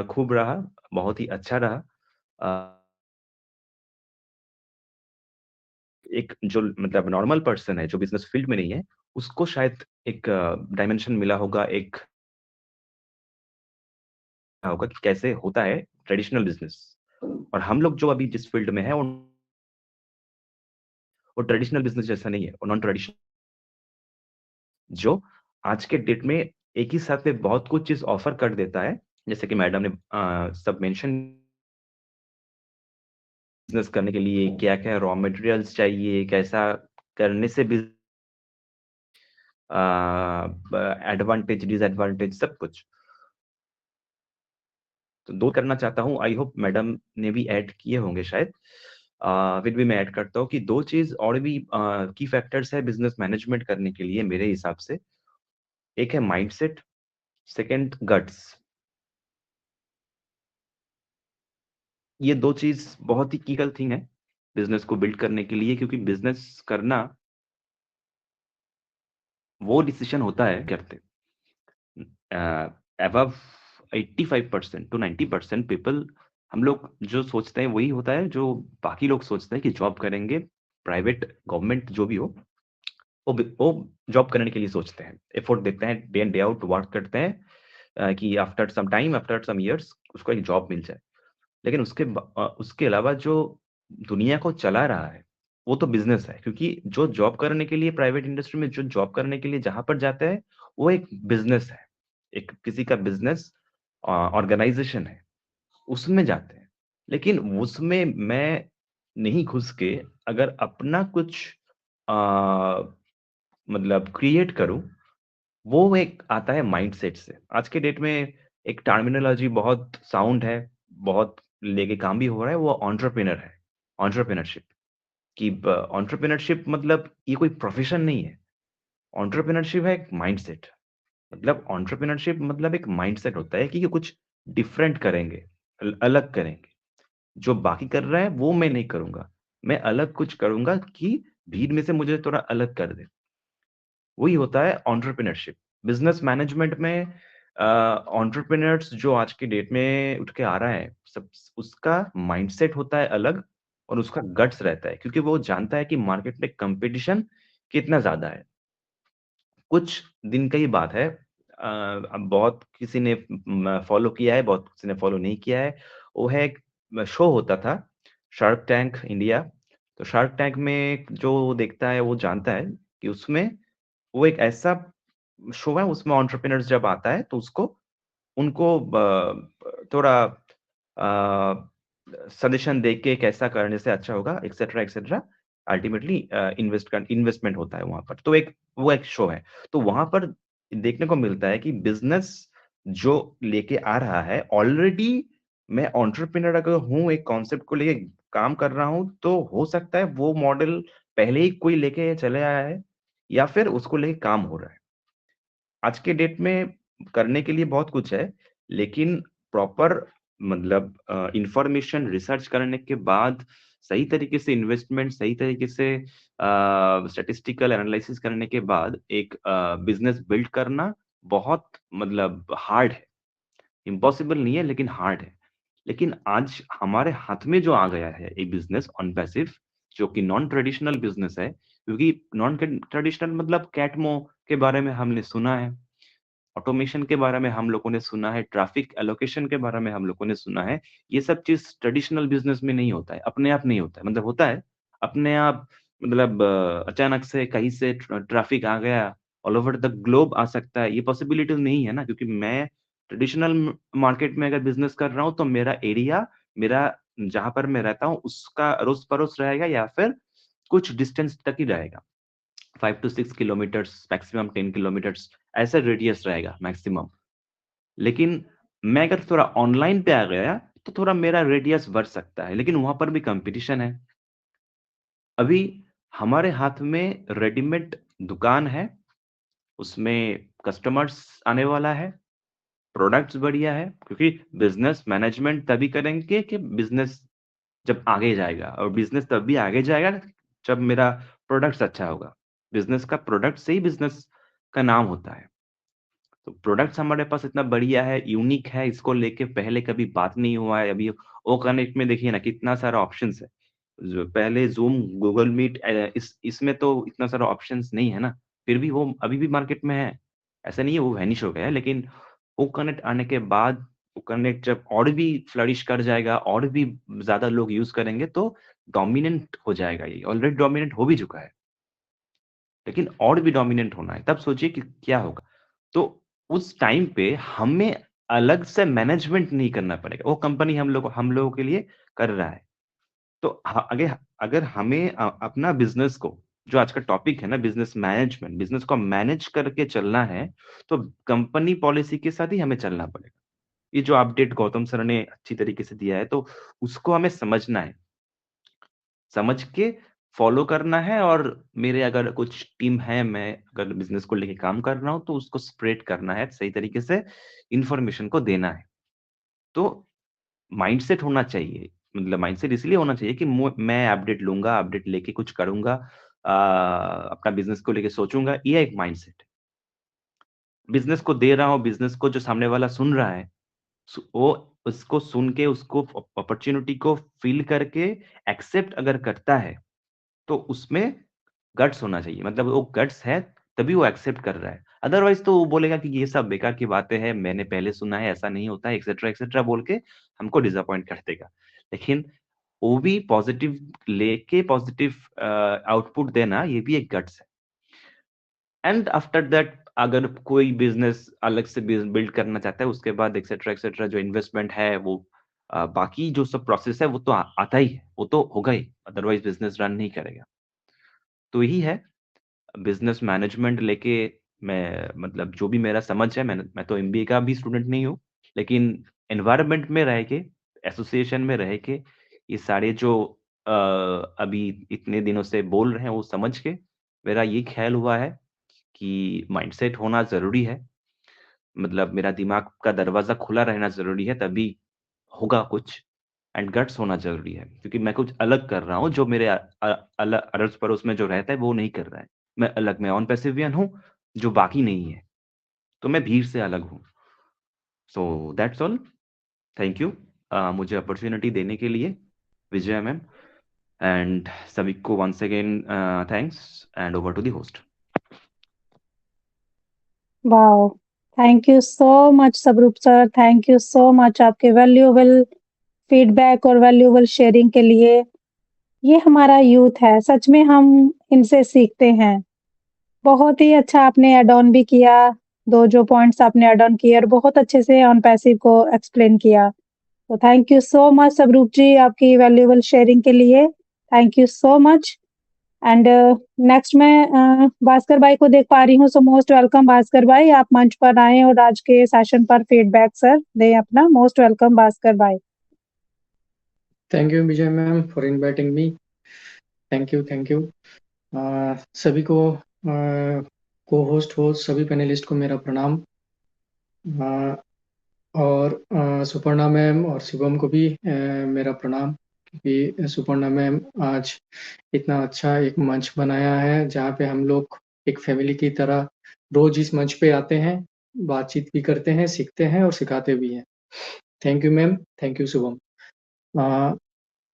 खूब रहा, बहुत ही अच्छा रहा। एक जो मतलब नॉर्मल पर्सन है, जो बिजनेस फील्ड में नहीं है, उसको शायद एक डायमेंशन मिला होगा, एक होगा कि कैसे होता है ट्रेडिशनल बिजनेस। और हम लोग जो अभी जिस फील्ड में है, वो ट्रेडिशनल बिजनेस जैसा नहीं है, वो नॉन ट्रेडिशनल, जो आज के डेट में एक ही साथ में बहुत कुछ चीज ऑफर कर देता है। जैसे कि मैडम ने सब मेंशन, बिजनेस करने के लिए क्या क्या रॉ मटेरियल्स चाहिए, कैसा करने से भी एडवांटेज डिसएडवांटेज सब कुछ तो दो करना चाहता हूँ। आई होप मैडम ने भी ऐड किए होंगे शायद, फिर भी मैं ऐड करता हूँ कि दो चीज और भी की फैक्टर्स है बिजनेस मैनेजमेंट करने के लिए मेरे हिसाब से। एक है माइंडसेट, सेकंड गट्स। ये 2 चीज़ बहुत ही क्रिटिकल थिंग है बिज़नेस को बिल्ड करने के लिए, क्योंकि बिज़नेस करना वो डिसीजन होता है करते अबव 85% टू 90% पीपल, हम लोग जो सोचते हैं वही होता है जो बाकी लोग सोचते हैं कि जॉब करेंगे, प्राइवेट, गवर्नमेंट जो भी हो, वो जॉब करने के लिए सोचते हैं। एफर्ट देते हैं, day in day out work करते हैं कि after some time, after some years उसको एक जॉब मिल जाए। लेकिन उसके अलावा जो दुनिया को चला रहा है, वो तो बिज़नेस है, क्योंकि जो जॉब करने के लिए प्राइवेट इंडस्ट्री में जो जॉब करने के लिए जहाँ पर जाते हैं, वो एक बिज़नेस है। एक किसी का बिज़नेस ऑर्गेनाइज़ेशन है, उसमें जाते हैं। लेकिन उसमें मैं नहीं घुस के अगर अपना कुछ अ, मतलब क्रिएट करूँ, वो एक आता है माइंडसेट से। आज के डेट में एक टर्मिनोलॉजी बहुत साउंड है, बहुत लेके काम भी हो रहा है, वो एंटरप्रेन्योर है, एंटरप्रेन्योरशिप कि एंटरप्रेन्योरशिप मतलब ये कोई प्रोफ़ेशन नहीं है। एंटरप्रेन्योरशिप है एक माइंडसेट। मतलब एंटरप्रेन्योरशिप मतलब एक माइंडसेट होता है कि ये कुछ डिफरेंट करेंगे, अलग करेंगे। जो बाकी कर रहा है, वो मैं नहीं करूँगा। मैं अलग कुछ करूँगा कि भीड़ में से मुझे थोड़ा अलग कर दे। वही होता है एंटरप्रेन्योरशिप। बिज़नेस मैनेजमेंट में एंटरप्रेन्योर्स जो आज की डेट में उठ के आ रहा है, सब उसका माइंडसेट होता है अलग और उसका गट्स रहता है, क्योंकि वो जानता है कि मार्केट में कॉम्पिटिशन कितना ज़्यादा है। कुछ दिन का ही बात है, अब बहुत किसी ने फ़ॉलो किया है, बहुत किसी ने फ़ॉलो नहीं किया है। वो है एक शो होता था, शार्क टैंक इंडिया। तो शार्क टैंक में जो देखता है, वो जानता है कि उसमें वो एक ऐसा शो है, उसमें एंटरप्रेन्योर्स जब आता है तो उनको थोड़ा सजेशन दे के कैसा करने से अच्छा होगा, एक्सेट्रा एक्सेट्रा। अल्टीमेटली इन्वेस्टमेंट होता है वहाँ पर। तो वो एक शो है। तो वहाँ पर देखने को मिलता है कि बिज़नेस जो लेके आ रहा है, ऑलरेडी मैं एंटरप्रेन्योर अगर हूँ, एक कॉन्सेप्ट को लेके काम कर रहा हूँ, तो हो सकता है वो मॉडल पहले ही कोई लेके चले आया है या फिर उसको लेके काम हो रहा है। आज के डेट में करने के लिए बहुत कुछ है, लेकिन प्रॉपर मतलब इन्फॉर्मेशन रिसर्च करने के बाद सही तरीके से इन्वेस्टमेंट, सही तरीके से स्टैटिस्टिकल एनालिसिस करने के बाद एक बिज़नेस बिल्ड करना बहुत मतलब हार्ड है। इम्पॉसिबल नहीं है, लेकिन हार्ड है। लेकिन आज हमारे हाथ में जो आ गया है एक बिज़नेस ऑन पैसिव, जो कि नॉन ट्रेडिशनल बिज़नेस है, क्योंकि नॉन ट्रेडिशनल मतलब कैटमो के बारे में हमने सुना है। ऑटोमेशन के बारे में हम लोगों ने सुना है, ट्रैफिक एलोकेशन के बारे में हम लोगों ने सुना है। ये सब चीज़ ट्रेडिशनल बिज़नेस में नहीं होता है, अपने आप नहीं होता है। मतलब होता है, अपने आप मतलब अचानक से कहीं से ट्रैफिक आ गया, ऑल ओवर द ग्लोब आ सकता है, ये पॉसिबिलिटी नहीं है ना, क्योंकि मैं ट्रेडिशनल मार्केट में अगर बिज़नेस कर रहा हूँ, तो मेरा एरिया, मेरा जहाँ पर मैं रहता हूँ, उसका अड़ोस-पड़ोस रहेगा या फिर कुछ डिस्टेंस तक ही रहेगा। 5 टू 6 किलोमीटर्स, मैक्सिमम 10 किलोमीटर्स, ऐसा रेडियस रहेगा मैक्सिमम। लेकिन मैं अगर थोड़ा ऑनलाइन पे आ गया, तो थोड़ा मेरा रेडियस बढ़ सकता है, लेकिन वहाँ पर भी कॉम्पिटिशन है। अभी हमारे हाथ में रेडीमेड दुकान है, उसमें कस्टमर्स आने वाला है, प्रोडक्ट्स बढ़िया है, क्योंकि बिज़नेस मैनेजमेंट तभी करेंगे कि बिज़नेस जब आगे जाएगा, और बिज़नेस तब भी आगे जाएगा जब मेरा प्रोडक्ट्स अच्छा होगा। बिज़नेस का प्रोडक्ट से ही बिज़नेस का नाम होता है। तो प्रोडक्ट्स हमारे पास इतना बढ़िया है, यूनिक है, इसको लेके पहले कभी बात नहीं हुआ है। अभी ओ कनेक्ट में देखिए ना कितना सारा ऑप्शंस है। जो पहले ज़ूम, गूगल मीट इसमें तो इतना सारा ऑप्शंस नहीं है ना, फिर भी वो अभी भी मार्केट में है। ऐसा नहीं है वो वैनिश हो गया है, लेकिन ओ कनेक्ट आने के बाद, ओ कनेक्ट जब और भी फ्लरिश कर जाएगा, और भी ज़्यादा लोग यूज़ करेंगे, तो डोमिनेंट हो जाएगा ये। ऑलरेडी डोमिनेंट हो भी चुका है। लेकिन और भी डोमिनेंट होना है, तब सोचिए कि क्या होगा। तो उस टाइम पे हमें अलग से मैनेजमेंट नहीं करना पड़ेगा, वो कंपनी हम लोगों के लिए कर रहा है। तो अगर अगर हमें अपना बिज़नेस को, जो आज का टॉपिक है ना बिज़नेस मैनेजमेंट, बिज़नेस को मैनेज करके चलना है, तो कंपनी पॉलिसी के साथ ही हमें चलना पड़ेगा। ये जो अपडेट गौतम सर ने अच्छी तरीके से दिया है, तो उसको हमें समझना है। समझ के फॉलो करना है, और मेरे अगर कुछ टीम है, मैं अगर बिज़नेस को लेके काम कर रहा हूँ, तो उसको स्प्रेड करना है, सही तरीके से इन्फॉर्मेशन को देना है। तो माइंडसेट होना चाहिए। मतलब माइंडसेट इसलिए होना चाहिए कि मैं अपडेट लूंगा, अपडेट लेके कुछ करूंगा, अपना बिजनेस को लेके सोचूंगा, ये एक माइंडसेट है। बिजनेस को दे रहा हूँ, बिजनेस को जो सामने वाला सुन रहा है, वो उसको सुन के, उसको अपॉर्चुनिटी को फील करके एक्सेप्ट अगर करता है, तो उसमें गट्स होना चाहिए। मतलब वो गट्स है तभी वो एक्सेप्ट कर रहा है। अदरवाइज तो वो बोलेगा कि ये सब बेकार की बातें हैं, मैंने पहले सुना है, ऐसा नहीं होता है, एक्सेट्रा बोल के हमको डिसअपॉइंट कर देगा। लेकिन वो भी पॉजिटिव लेके पॉजिटिव आउटपुट देना, ये भी एक गट्स है। एंड आफ्टर दैट अगर कोई बिजनेस अलग से बिल्ड करना चाहता है, उसके बाद एक्सेट्रा जो इन्वेस्टमेंट है, वो बाकी जो सब प्रोसेस है वो तो आता ही है, वो तो होगा ही, अदरवाइज बिजनेस रन नहीं करेगा। तो यही है बिजनेस मैनेजमेंट लेके। मैं मतलब जो भी मेरा समझ है, मैं तो एमबीए का भी स्टूडेंट नहीं हूँ, लेकिन एनवायरनमेंट में रह के, एसोसिएशन में रह के, ये सारे जो अभी इतने दिनों से बोल रहे हैं, वो समझ के मेरा ये ख्याल हुआ है कि माइंडसेट होना ज़रूरी है। मतलब मेरा दिमाग का दरवाज़ा खुला रहना ज़रूरी है, तभी होगा कुछ। एंड गट्स होना ज़रूरी है, क्योंकि मैं कुछ अलग कर रहा हूँ, जो मेरे अलग अड़ोस-पड़ोस में जो रहता है, वो नहीं कर रहा है। मैं अलग, मैं ऑन-पैसिवियन हूँ, जो बाकी नहीं है। तो मैं भीड़ से अलग हूँ। So that's all. Thank you मुझे अपॉर्च्युनिटी देने के लिए, विजया मैम। एंड सभी को once again thanks, and over to the host. Wow, thank you so much Swaroop sir, thank you so much आपके वैल्यूएबल फीडबैक और वैल्यूएबल शेयरिंग के लिए। ये हमारा यूथ है, सच में हम इनसे सीखते हैं। बहुत ही अच्छा आपने ऐड ऑन भी किया, 2 जो पॉइंट्स आपने ऐड ऑन किए और बहुत अच्छे से ऑन पैसिव को एक्सप्लेन किया। तो थैंक यू सो मच स्वरूप जी आपकी वैल्यूएबल शेयरिंग के लिए। Thank you so much. And next मैं भास्कर भाई को देख पा रही हूँ, सो मोस्ट वेलकम भास्कर भाई, आप मंच पर आए और आज के सेशन पर फीडबैक सर दें अपना। मोस्ट वेलकम भास्कर भाई। Thank you Vijay ma'am for inviting me. Thank you सभी को, को होस्ट सभी पैनलिस्ट को मेरा प्रणाम। और सुपर्णा मैम और शिवम को भी मेरा प्रणाम, क्योंकि सुपर्णा मैम आज इतना अच्छा एक मंच बनाया है जहाँ पे हम लोग एक फैमिली की तरह रोज इस मंच पे आते हैं, बातचीत भी करते हैं, सीखते हैं और सिखाते भी हैं। Thank you ma'am, thank you Shubham.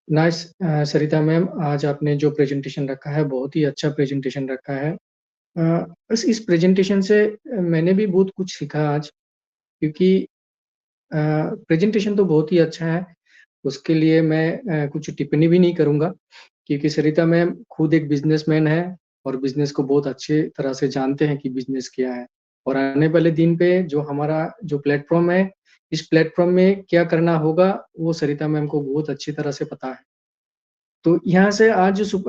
Nice Sarita ma'am, आज आपने जो प्रेजेंटेशन रखा है बहुत ही अच्छा प्रेजेंटेशन रखा है। इस प्रेजेंटेशन से मैंने भी बहुत कुछ सीखा आज, क्योंकि प्रेजेंटेशन तो बहुत ही अच्छा है, उसके लिए मैं कुछ टिप्पणी भी नहीं करूंगा, क्योंकि सरिता मैम खुद एक बिजनेसमैन है और बिजनेस को बहुत अच्छे तरह से जानते हैं कि बिजनेस क्या है। और आने वाले दिन पे जो हमारा जो प्लेटफॉर्म है, इस प्लेटफॉर्म में क्या करना होगा वो सरिता मैम को बहुत अच्छी तरह से पता है। तो यहाँ से आज जो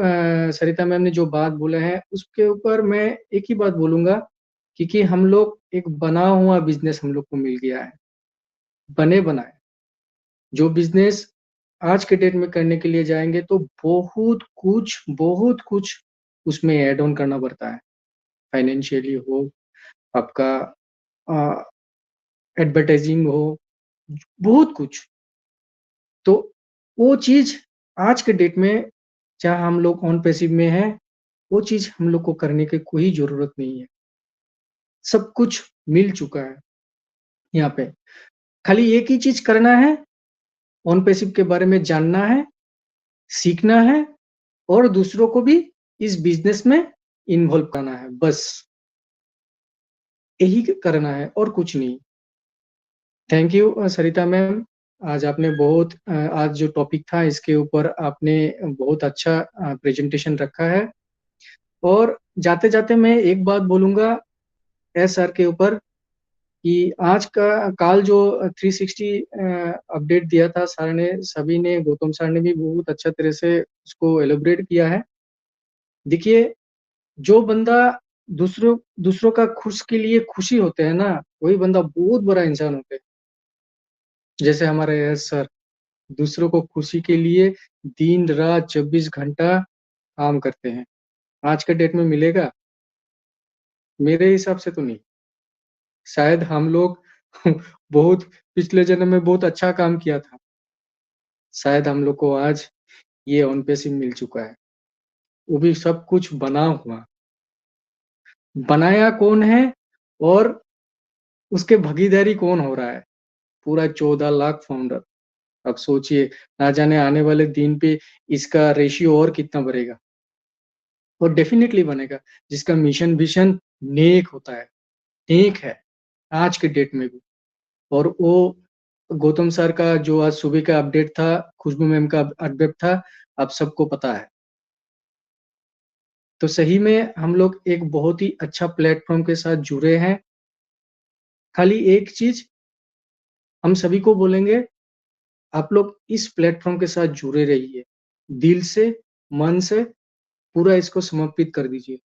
सरिता मैम ने जो बात बोले हैं उसके ऊपर मैं एक ही बात बोलूंगा, क्योंकि हम लोग एक बना हुआ बिजनेस हम लोग को मिल गया है, बने बनाए। जो बिजनेस आज के डेट में करने के लिए जाएंगे तो बहुत कुछ उसमें ऐड ऑन करना पड़ता है। फाइनेंशियली हो, आपका एडवर्टाइजिंग हो, बहुत कुछ। तो वो चीज आज के डेट में जहाँ हम लोग ऑन पैसिव में हैं, वो चीज हम लोग को करने की कोई जरूरत नहीं है, सब कुछ मिल चुका है यहाँ पे। खाली एक ही चीज करना है, ऑन पैसिव के बारे में जानना है, सीखना है और दूसरों को भी इस बिजनेस में इन्वॉल्व करना है, बस यही करना है और कुछ नहीं। थैंक यू सरिता मैम, आज आपने बहुत आज जो टॉपिक था इसके ऊपर आपने बहुत अच्छा प्रेजेंटेशन रखा है। और जाते जाते मैं एक बात बोलूंगा सर के ऊपर, कि आज का काल जो 360 अपडेट दिया था सर ने, सभी ने, गौतम सर ने भी बहुत अच्छा तरह से उसको एलोबरेट किया है। देखिए, जो बंदा दूसरों का खुश के लिए खुशी होते हैं ना, वही बंदा बहुत बड़ा इंसान होते हैं। जैसे हमारे सर दूसरों को खुशी के लिए दिन रात 24 घंटा काम करते हैं। आज के डेट में मिलेगा? मेरे हिसाब से तो नहीं। शायद हम लोग बहुत पिछले जन्म में बहुत अच्छा काम किया था, शायद हम लोग को आज ये ऑन पैसिव मिल चुका है, वो भी सब कुछ बना हुआ। बनाया कौन है और उसके भागीदारी कौन हो रहा है? पूरा 14 लाख फाउंडर। अब सोचिए, ना जाने आने वाले दिन पे इसका रेशियो और कितना बढ़ेगा, और डेफिनेटली बनेगा। जिसका मिशन विजन नेक होता है, नेक है आज के डेट में भी। और वो गौतम सर का जो आज सुबह का अपडेट था, खुशबू मैम का अपडेट था, आप सबको पता है। तो सही में हम लोग एक बहुत ही अच्छा प्लेटफॉर्म के साथ जुड़े हैं। खाली एक चीज हम सभी को बोलेंगे, आप लोग इस प्लेटफॉर्म के साथ जुड़े रहिए, दिल से, मन से पूरा इसको समर्पित कर दीजिए।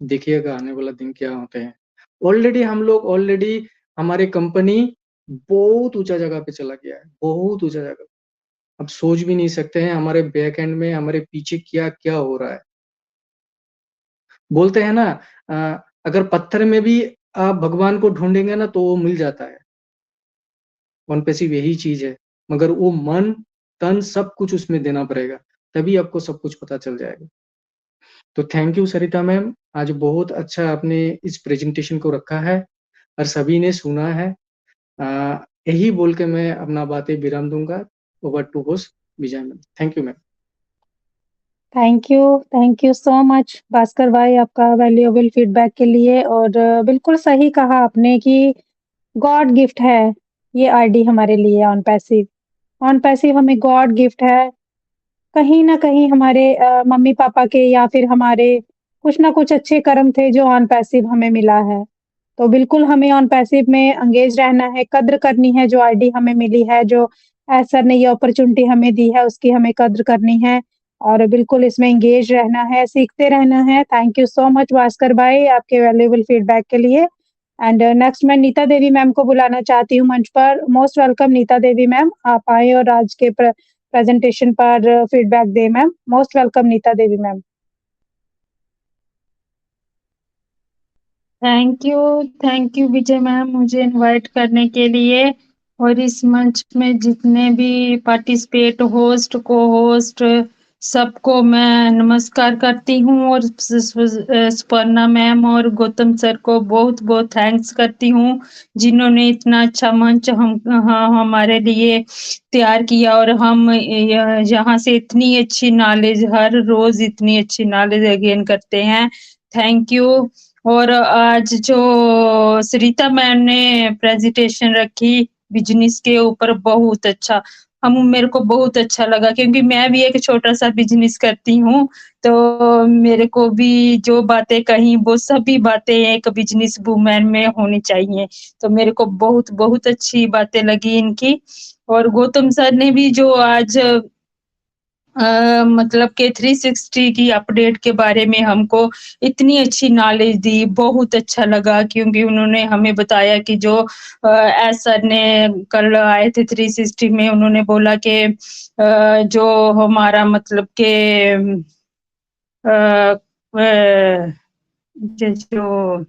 देखिएगा आने वाला दिन क्या होते हैं। ऑलरेडी हमारे कंपनी बहुत ऊंचा जगह पे चला गया है, बहुत ऊंचा जगह। अब सोच भी नहीं सकते हैं हमारे बैक एंड में, हमारे पीछे क्या क्या हो रहा है। बोलते हैं ना, अगर पत्थर में भी आप भगवान को ढूंढेंगे ना तो वो मिल जाता है। वन पैसिव यही चीज है, मगर वो मन तन सब कुछ उसमें देना पड़ेगा, तभी आपको सब कुछ पता चल जाएगा। तो थैंक यू सरिता मैम, आज बहुत अच्छा आपने इस प्रेजेंटेशन को रखा है और सभी ने सुना है। यही बोल के मैं अपना बातें विराम दूंगा। Over to host Vijay ma'am. Thank you ma'am. Thank you so much Bhaskar भाई, आपका वैल्यूएबल फीडबैक के लिए। और बिल्कुल सही कहा आपने कि गॉड गिफ्ट है ये आईडी हमारे लिए ऑन पैसिव हमें गॉड गिफ्ट है। कहीं ना कहीं हमारे मम्मी पापा के या फिर हमारे कुछ ना कुछ अच्छे कर्म थे जो ऑन पैसिव हमें मिला है। तो बिल्कुल हमें ऑन पैसिव में एंगेज रहना है, कद्र करनी है जो आईडी हमें मिली है, जो सर ने ये अपॉर्चुनिटी हमें दी है उसकी हमें कद्र करनी है और बिल्कुल इसमें एंगेज रहना है, सीखते रहना है। Thank you so much Bhaskar भाई आपके वैल्यूएबल फीडबैक के लिए। एंड नेक्स्ट मैं नीता देवी मैम को बुलाना चाहती हूँ मंच पर। Most welcome Nita Devi ma'am, आप आए और आज के प्रेजेंटेशन पर फीडबैक दे ma'am. Most welcome Nita Devi ma'am. Thank you Vijay ma'am मुझे इनवाइट करने के लिए, और इस मंच में जितने भी पार्टिसिपेट, होस्ट, को होस्ट, सबको मैं नमस्कार करती हूँ। और सुपर्णा मैम और गौतम सर को बहुत बहुत थैंक्स करती हूँ जिन्होंने इतना अच्छा मंच हमारे लिए तैयार किया, और हम यहाँ से इतनी अच्छी नॉलेज, हर रोज इतनी अच्छी नॉलेज गेन करते हैं। Thank you. और आज जो सरिता मैम ने प्रेजेंटेशन रखी बिजनेस के ऊपर, बहुत अच्छा, मेरे को बहुत अच्छा लगा क्योंकि मैं भी एक छोटा सा बिजनेस करती हूँ। तो मेरे को भी जो बातें कही वो सभी बातें एक बिजनेस वूमेन में होनी चाहिए। तो मेरे को बहुत बहुत अच्छी बातें लगी इनकी। और गौतम सर ने भी जो आज मतलब के 360 की अपडेट के बारे में हमको इतनी अच्छी नॉलेज दी, बहुत अच्छा लगा क्योंकि उन्होंने हमें बताया कि जो सर ने कल आए थे 360 में, उन्होंने बोला कि जो हमारा मतलब के जो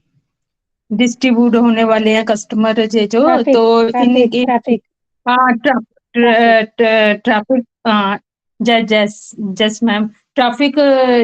डिस्ट्रीब्यूट होने वाले हैं कस्टमर जो, तो इनकी हाँ ट्रैफिक, जस मैम, ट्रैफिक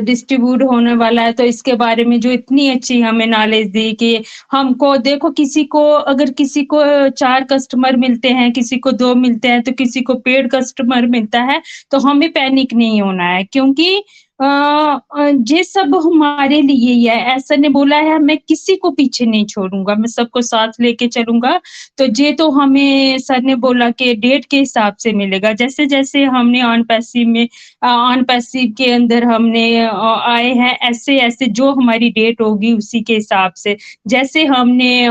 डिस्ट्रीब्यूट होने वाला है। तो इसके बारे में जो इतनी अच्छी हमें नॉलेज दी कि हमको देखो, किसी को अगर किसी को 4 कस्टमर मिलते हैं, किसी को 2 मिलते हैं, तो किसी को पेड कस्टमर मिलता है, तो हमें पैनिक नहीं होना है क्योंकि ये सब हमारे लिए ही है। ऐसा ने बोला है मैं किसी को पीछे नहीं छोड़ूंगा, मैं सबको साथ लेके चलूंगा। तो ये तो हमें सर ने बोला कि डेट के हिसाब से मिलेगा, जैसे जैसे हमने ऑन पैसिव के अंदर हमने आए हैं, ऐसे ऐसे जो हमारी डेट होगी उसी के हिसाब से, जैसे हमने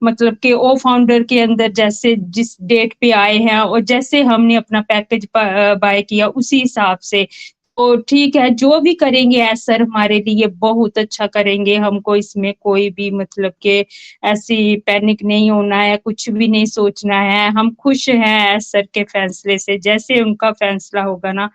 मतलब कि ओ फाउंडर के अंदर जैसे जिस डेट पे आए हैं और जैसे हमने अपना पैकेज बाय किया उसी हिसाब से। तो ठीक है, जो भी करेंगे सर हमारे लिए बहुत अच्छा करेंगे, हमको इसमें कोई भी मतलब के ऐसी पैनिक नहीं होना है, कुछ भी नहीं सोचना है। हम खुश हैं सर के फैसले से, जैसे उनका फैसला होगा ना,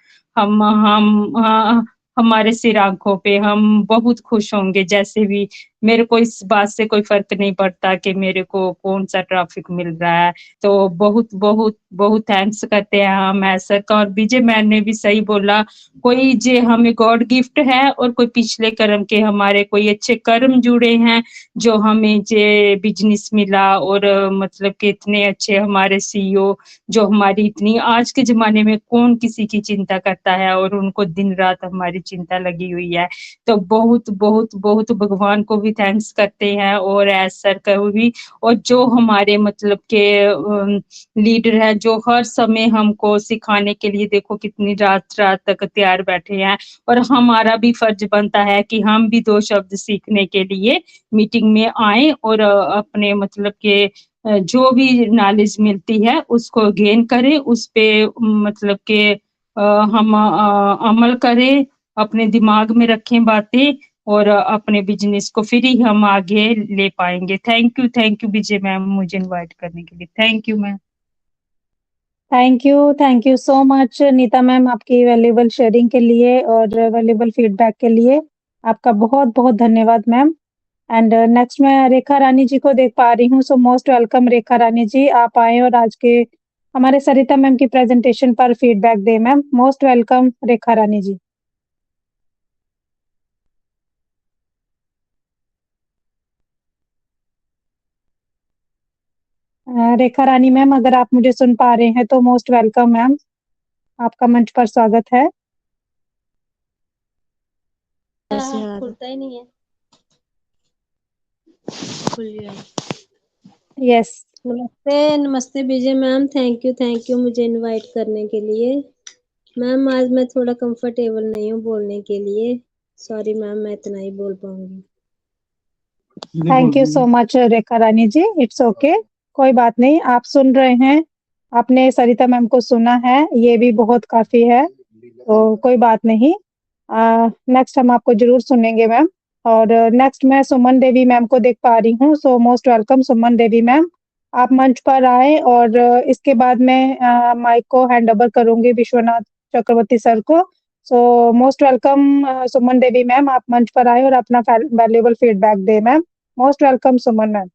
हमारे सिर आंखों पे हम बहुत खुश होंगे, जैसे भी मेरे को इस बात से कोई फर्क नहीं पड़ता कि मेरे को कौन सा ट्रैफिक मिल रहा है। तो बहुत बहुत बहुत थैंक्स करते हैं हम सर का। और विजय मैम ने भी सही बोला, कोई जे हमें गॉड गिफ्ट है और कोई पिछले कर्म के हमारे कोई अच्छे कर्म जुड़े हैं जो हमें जे बिजनेस मिला। और मतलब कि इतने अच्छे हमारे सीईओ जो हमारी इतनी, आज के जमाने में कौन किसी की चिंता करता है, और उनको दिन रात हमारी चिंता लगी हुई है। तो बहुत बहुत बहुत भगवान को भी थैंक्स करते हैं और सर को भी। और जो हमारे मतलब के लीडर है जो हर समय हमको सिखाने के लिए देखो कितनी रात रात तक तैयार बैठे हैं। और हमारा भी फर्ज बनता है कि हम भी 2 शब्द सीखने के लिए मीटिंग में आए और अपने मतलब के जो भी नॉलेज मिलती है उसको गेन करें, उस पे मतलब के हम अमल करें, अपने दिमाग में रखें बातें, और अपने बिजनेस को फिर ही हम आगे ले पाएंगे। थैंक यू विजय मैम मुझे इनवाइट करने के लिए। Thank you ma'am. Thank you so much Nita ma'am आपकी वैल्यूएबल शेयरिंग के लिए और वैल्यूएबल फीडबैक के लिए आपका बहुत बहुत धन्यवाद मैम। एंड नेक्स्ट मैं रेखा रानी जी को देख पा रही हूँ, सो मोस्ट वेलकम रेखा रानी जी, आप आए और आज के हमारे सरिता मैम की प्रेजेंटेशन पर फीडबैक दें मैम। मोस्ट वेलकम रेखा रानी जी। रेखा रानी मैम अगर आप मुझे सुन पा रहे हैं तो मोस्ट वेलकम मैम, आपका मंच पर स्वागत है। खुलता ही नहीं है। खुल गया। यस नमस्ते नमस्ते विजय मैम, थैंक यू मुझे इनवाइट करने के लिए। मैम आज मैं थोड़ा कंफर्टेबल नहीं हूँ बोलने के लिए, सॉरी मैम, मैं इतना ही बोल पाऊंगी। Thank you so much Rekha Rani ji, it's okay कोई बात नहीं, आप सुन रहे हैं, आपने सरिता मैम को सुना है, ये भी बहुत काफी है, तो कोई बात नहीं। नेक्स्ट हम आपको जरूर सुनेंगे मैम। और नेक्स्ट मैं सुमन देवी मैम को देख पा रही हूँ, सो most welcome Suman Devi ma'am, आप मंच पर आए। और इसके बाद मैं माइक को हैंड ओवर करूंगी विश्वनाथ चक्रवर्ती सर को। So most welcome Suman Devi ma'am, आप मंच पर आए और अपना वैल्यूएबल फीडबैक दे ma'am. Most welcome Suman ma'am.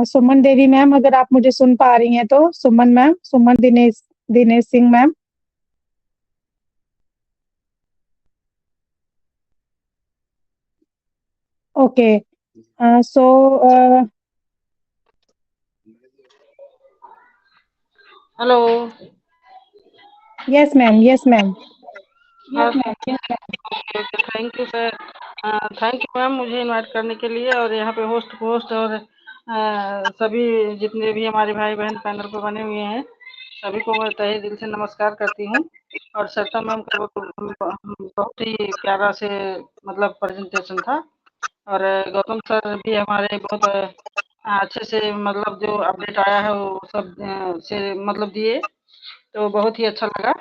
Suman Devi ma'am अगर आप मुझे सुन पा रही हैं तो Suman ma'am, Suman Dinesh Dinesh Singh ma'am. Okay so hello. Yes ma'am, yes ma'am. Thank you sir, thank you ma'am मुझे इनवाइट करने के लिए, और यहाँ पे होस्ट और सभी जितने भी हमारे भाई बहन पैनल पे बने हुए हैं सभी को मैं तहे दिल से नमस्कार करती हूँ। और सरिता मैम का बहुत ही प्यारा से मतलब प्रेजेंटेशन था, और गौतम सर भी हमारे बहुत अच्छे से मतलब जो अपडेट आया है वो सब से मतलब दिए, तो बहुत ही अच्छा लगा।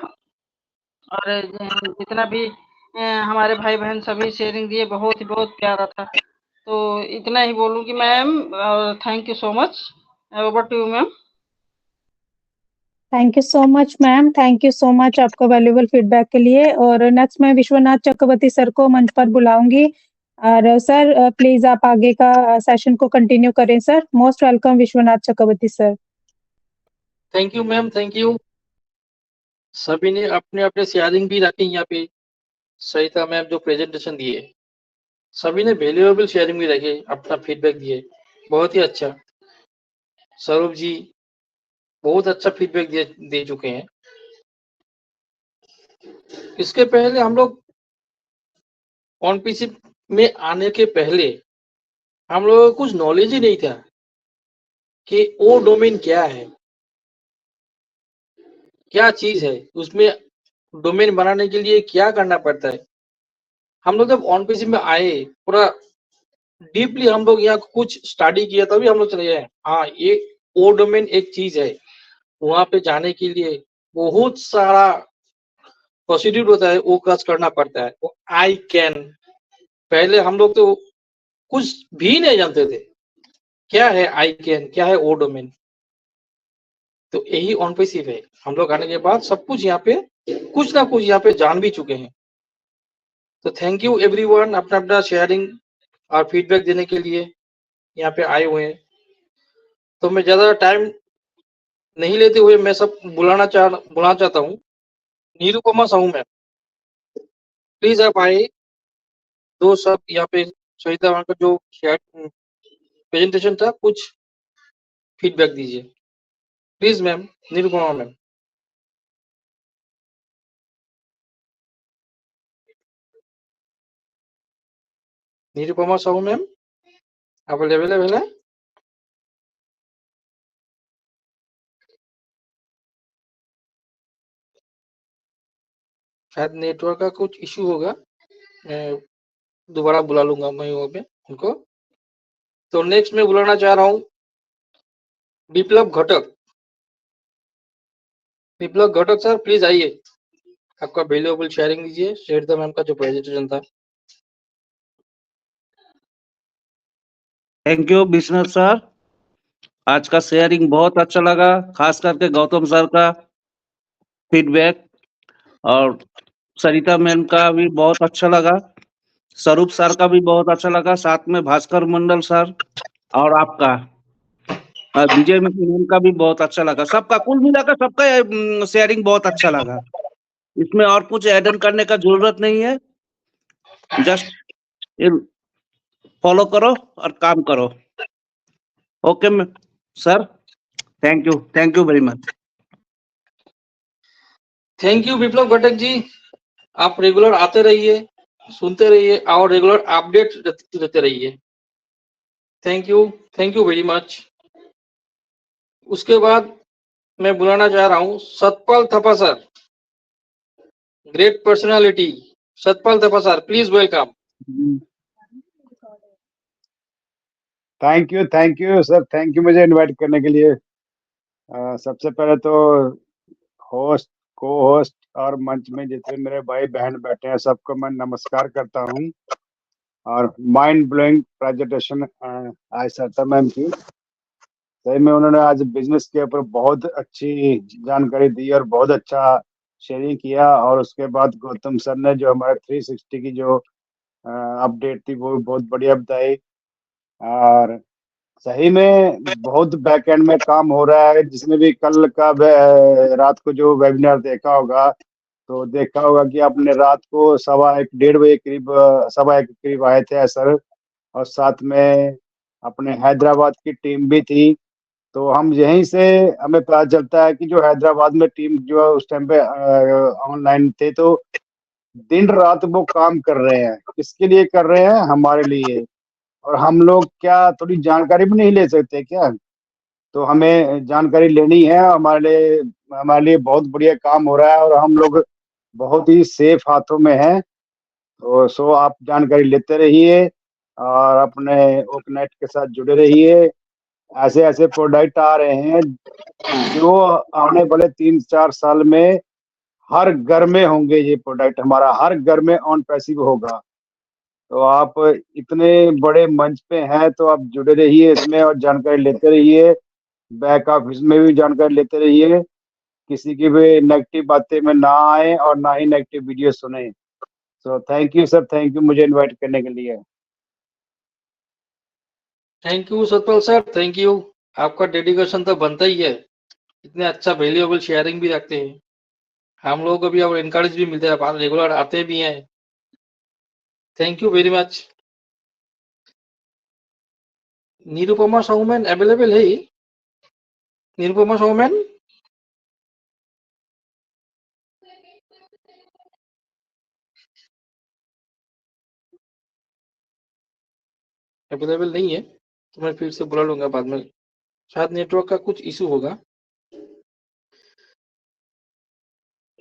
और जितना भी हमारे भाई बहन सभी शेयरिंग दिए बहुत प्यारा था। तो इतना ही बोलूँगी मैम, और thank you so much. Over to you ma'am. Thank you so much ma'am, thank you so much आपका वैल्यूएबल फीडबैक के लिए। और नेक्स्ट मैं विश्वनाथ चक्रवर्ती सर को मंच पर बुलाऊंगी। और सर प्लीज आप आगे का सेशन को कंटिन्यू करें sir. Most welcome Vishwanath Chakraborty sir. Thank you ma'am, thank you. सभी ने अपने अपने शेयरिंग भी रखी यहाँ पे। सरिता मैम जो प्रेजेंटेशन दिए सभी ने वैल्यूएबल शेयरिंग भी रखे, अपना फीडबैक दिए, बहुत ही अच्छा। स्वरूप जी बहुत अच्छा फीडबैक दे चुके हैं। इसके पहले हम लोग ऑन पीसी में आने के पहले हम लोगों को कुछ नॉलेज ही नहीं था कि वो डोमेन क्या है, क्या चीज है, उसमें डोमेन बनाने के लिए क्या करना पड़ता है। हम लोग जब ऑन पीसी में आए पूरा डीपली हम लोग यहाँ कुछ स्टडी किया, तभी हम लोग चले गए हाँ ये वो डोमेन एक चीज है। वहां पे जाने के लिए बहुत सारा प्रोसीड्यूर होता है, वो काज करना पड़ता है। वो आई कैन, पहले हम लोग तो कुछ भी नहीं जानते थे क्या है आई कैन, क्या है वो डोमेन। तो यही ऑन पैसिव है। हम लोग आने के बाद सब कुछ यहाँ पे कुछ ना कुछ यहाँ पे जान भी चुके हैं। तो थैंक यू एवरीवन अपना अपना शेयरिंग और फीडबैक देने के लिए यहाँ पे आए हुए हैं। तो मैं ज्यादा टाइम नहीं लेते हुए मैं सब बुलाना चाहता हूँ। निरुपमा साहू मैम, प्लीज आप आए। दो सब यहाँ पे सविता मैम का जो प्रेजेंटेशन था कुछ फीडबैक दीजिए please ma'am. Nirupama ma'am, Nirupama Sahu ma'am available है? शायद नेटवर्क का कुछ इशू होगा, मैं दोबारा बुला लूंगा मैं वहाँ पे उनको। तो नेक्स्ट मैं बुलाना चाह रहा हूँ विप्लव घटक। विप्लव घटक सर प्लीज आइए, आपका वैल्यूएबल शेयरिंग दीजिए श्वेता मैम का जो प्रेजेंटेशन था। थैंक यू विश्वनाथ सर, आज का शेयरिंग बहुत अच्छा लगा, खास करके गौतम सर का फीडबैक और सरिता मैम का भी बहुत अच्छा लगा, स्वरूप सर का भी बहुत अच्छा लगा, साथ में भास्कर मंडल सर और आपका विजय मैम का भी बहुत अच्छा लगा। सबका कुल मिलाकर सबका शेयरिंग बहुत अच्छा लगा। इसमें और कुछ ऐड ऑन करने का जरूरत नहीं है, जस्ट फॉलो करो और काम करो। Okay sir, thank you very much. Thank you Viplav Ghatak ji, आप रेगुलर आते रहिए, सुनते रहिए और रेगुलर अपडेट देते रहिए। Thank you very much. उसके बाद मैं बुलाना चाह रहा हूँ Satpal Thapa sir, great personality. Satpal Thapa sir please welcome. Thank you sir, thank you मुझे इनवाइट करने के लिए। सबसे पहले तो होस्ट, को होस्ट और मंच में जितने मेरे भाई बहन बैठे हैं सबको मैं नमस्कार करता हूं। और माइंड ब्लोइंग प्रेजेंटेशन आज सरिता मैम की, सही में उन्होंने आज बिजनेस के ऊपर बहुत अच्छी जानकारी दी और बहुत अच्छा शेयरिंग किया। और उसके बाद गौतम सर ने जो हमारे 360 की जो अपडेट थी वो बहुत बढ़िया बताई। और सही में बहुत बैकएंड में काम हो रहा है। जिसने भी कल का रात को जो वेबिनार देखा होगा तो देखा होगा कि आपने रात को 1:15-1:30 करीब 1:15 के करीब आए थे सर, और साथ में अपने हैदराबाद की टीम भी थी। तो हम यहीं से हमें पता चलता है कि जो हैदराबाद में टीम जो है उस टाइम पे ऑनलाइन थे, तो दिन रात वो काम कर रहे हैं। किसके लिए कर रहे हैं? हमारे लिए। और हम लोग क्या थोड़ी जानकारी भी नहीं ले सकते क्या? तो हमें जानकारी लेनी है। हमारे लिए बहुत बढ़िया काम हो रहा है और हम लोग बहुत ही सेफ हाथों में हैं। तो सो आप जानकारी लेते रहिए और अपने ओपनेट के साथ जुड़े रहिए। ऐसे ऐसे प्रोडक्ट आ रहे हैं जो आने वाले 3-4 साल में हर घर में होंगे। ये प्रोडक्ट हमारा हर घर में ऑन पैसिव होगा। तो आप इतने बड़े मंच पे हैं तो आप जुड़े रहिए इसमें और जानकारी लेते रहिए। बैक ऑफिस में भी जानकारी लेते रहिए। किसी की भी नेगेटिव बातें में ना आए और ना ही नेगेटिव वीडियो सुने। So thank you sir, thank you मुझे इनवाइट करने के लिए। Thank you Satpal sir, thank you. आपका डेडिकेशन तो बनता ही है, इतने अच्छा वैल्यूएबल शेयरिंग भी रखते हैं। हम लोगों को भी और इनकरेज भी मिलता है, आप रेगुलर आते भी हैं। Thank you very much. Nirupama Sahu ma'am available है? निरुपमा साहू मैम अवेलेबल नहीं है तो मैं फिर से बुला लूंगा बाद में, शायद नेटवर्क का कुछ इशू होगा।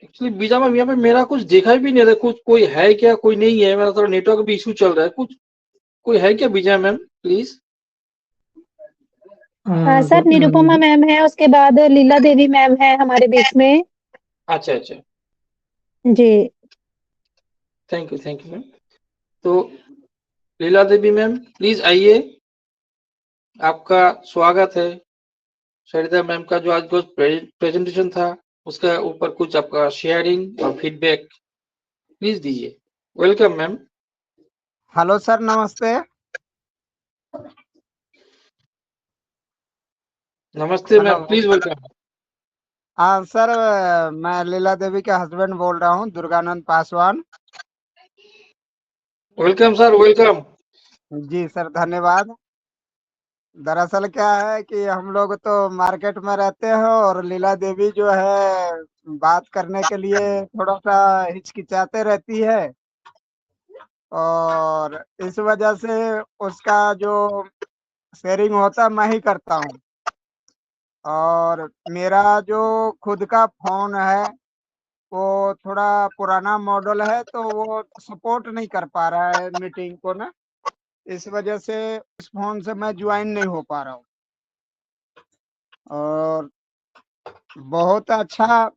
एक्चुअली बीजा में यहाँ पे मेरा कुछ देखा भी नहीं रहा, कुछ कोई है क्या कोई नहीं है, मेरा थोड़ा नेटवर्क भी इशू चल रहा है। कुछ कोई है क्या बीजा ma'am please? Sir Nirupama ma'am है, उसके बाद लीला देवी मैम है हमारे बीच में। अच्छा, जी थैंक यू मैम। तो लीला देवी मैम प्लीज आइए, आपका स्वागत है। सरिता मैम का जो आज प्रेजेंटेशन था उसका ऊपर कुछ आपका शेयरिंग और फीडबैक प्लीज दीजिए। Welcome ma'am. हेलो सर, नमस्ते। नमस्ते हेलो। Ma'am, please welcome. हाँ सर, मैं लीला देवी के हस्बैंड बोल रहा हूँ, Durganand Paswan. Welcome sir, welcome. जी सर, धन्यवाद। दरअसल क्या है कि हम लोग तो मार्केट में रहते हैं और लीला देवी जो है बात करने के लिए थोड़ा सा हिचकिचाते रहती है, और इस वजह से उसका जो शेयरिंग होता है मैं ही करता हूँ। और मेरा जो खुद का फोन है वो थोड़ा पुराना मॉडल है, तो वो सपोर्ट नहीं कर पा रहा है मीटिंग को ना, इस वजह से इस फोन से मैं ज्वाइन नहीं हो पा रहा हूँ। और बहुत अच्छा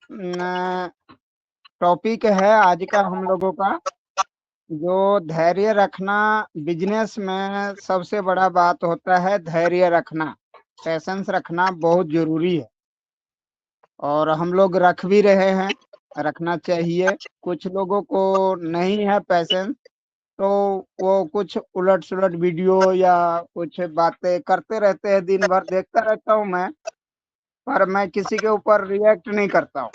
टॉपिक है आज का हम लोगों का, जो धैर्य रखना। बिजनेस में सबसे बड़ा बात होता है धैर्य रखना, पेशेंस रखना बहुत जरूरी है, और हम लोग रख भी रहे हैं, रखना चाहिए। कुछ लोगों को नहीं है पेशेंस, तो वो कुछ उलट सुलट वीडियो या कुछ बातें करते रहते हैं, दिन भर देखता रहता हूँ मैं, पर मैं किसी के ऊपर रिएक्ट नहीं करता हूँ।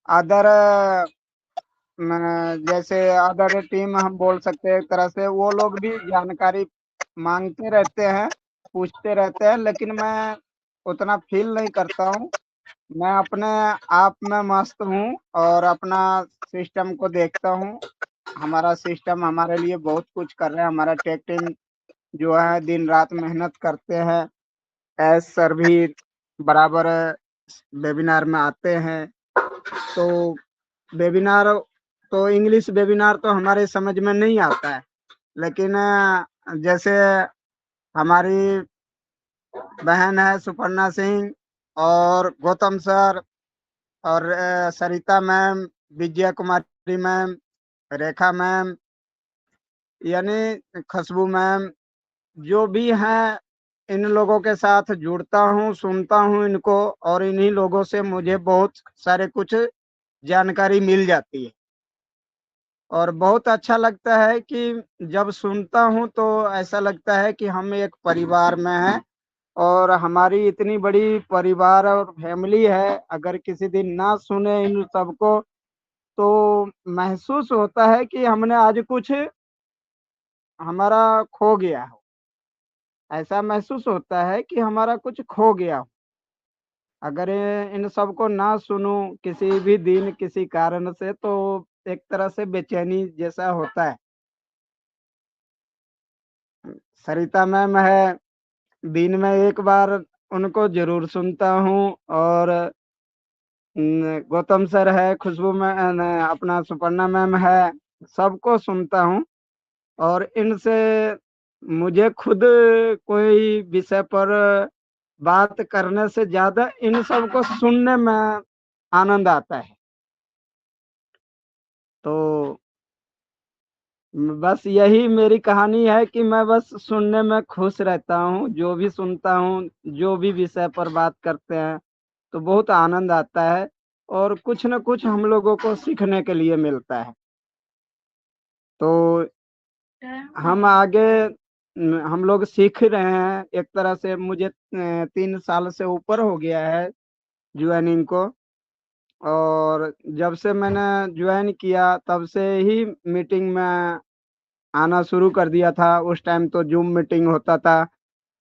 अदर जैसे अदर टीम हम बोल सकते हैं एक तरह से, वो लोग भी जानकारी मांगते रहते हैं, पूछते रहते हैं, लेकिन मैं उतना फील नहीं करता हूँ। मैं अपने आप में मस्त हूँ और अपना सिस्टम को देखता हूँ। हमारा सिस्टम हमारे लिए बहुत कुछ कर रहे हैं। हमारा टेक टीम जो है दिन रात मेहनत करते हैं। एस सर भी बराबर वेबिनार में आते हैं, तो वेबिनार तो इंग्लिश वेबिनार तो हमारे समझ में नहीं आता है, लेकिन जैसे हमारी बहन है सुपर्णा सिंह और गौतम सर और सरिता मैम, विजया कुमारी मैम, रेखा मैम, यानी खुशबू मैम, जो भी हैं, इन लोगों के साथ जुड़ता हूँ, सुनता हूँ इनको, और इन्हीं लोगों से मुझे बहुत सारे कुछ जानकारी मिल जाती है। और बहुत अच्छा लगता है कि जब सुनता हूँ तो ऐसा लगता है कि हम एक परिवार में हैं, और हमारी इतनी बड़ी परिवार और फैमिली है। अगर किसी दिन ना सुने इन सबको तो महसूस होता है कि हमने आज कुछ हमारा खो गया हो, ऐसा महसूस होता है कि हमारा कुछ खो गया हो। अगर इन सबको ना सुनूं किसी भी दिन किसी कारण से, तो एक तरह से बेचैनी जैसा होता है। सरिता मैम है, दिन में एक बार उनको जरूर सुनता हूँ, और गौतम सर है, खुशबू में अपना सुपर्णा मैम है, सबको सुनता हूँ। और इनसे मुझे खुद कोई विषय पर बात करने से ज्यादा इन सबको सुनने में आनंद आता है। तो बस यही मेरी कहानी है कि मैं बस सुनने में खुश रहता हूँ। जो भी सुनता हूँ, जो भी विषय पर बात करते हैं, तो बहुत आनंद आता है, और कुछ न कुछ हम लोगों को सीखने के लिए मिलता है। तो हम आगे हम लोग सीख रहे हैं एक तरह से। मुझे 3 साल से ऊपर हो गया है ज्वाइनिंग को, और जब से मैंने ज्वाइन किया तब से ही मीटिंग में आना शुरू कर दिया था। उस टाइम तो जूम मीटिंग होता था,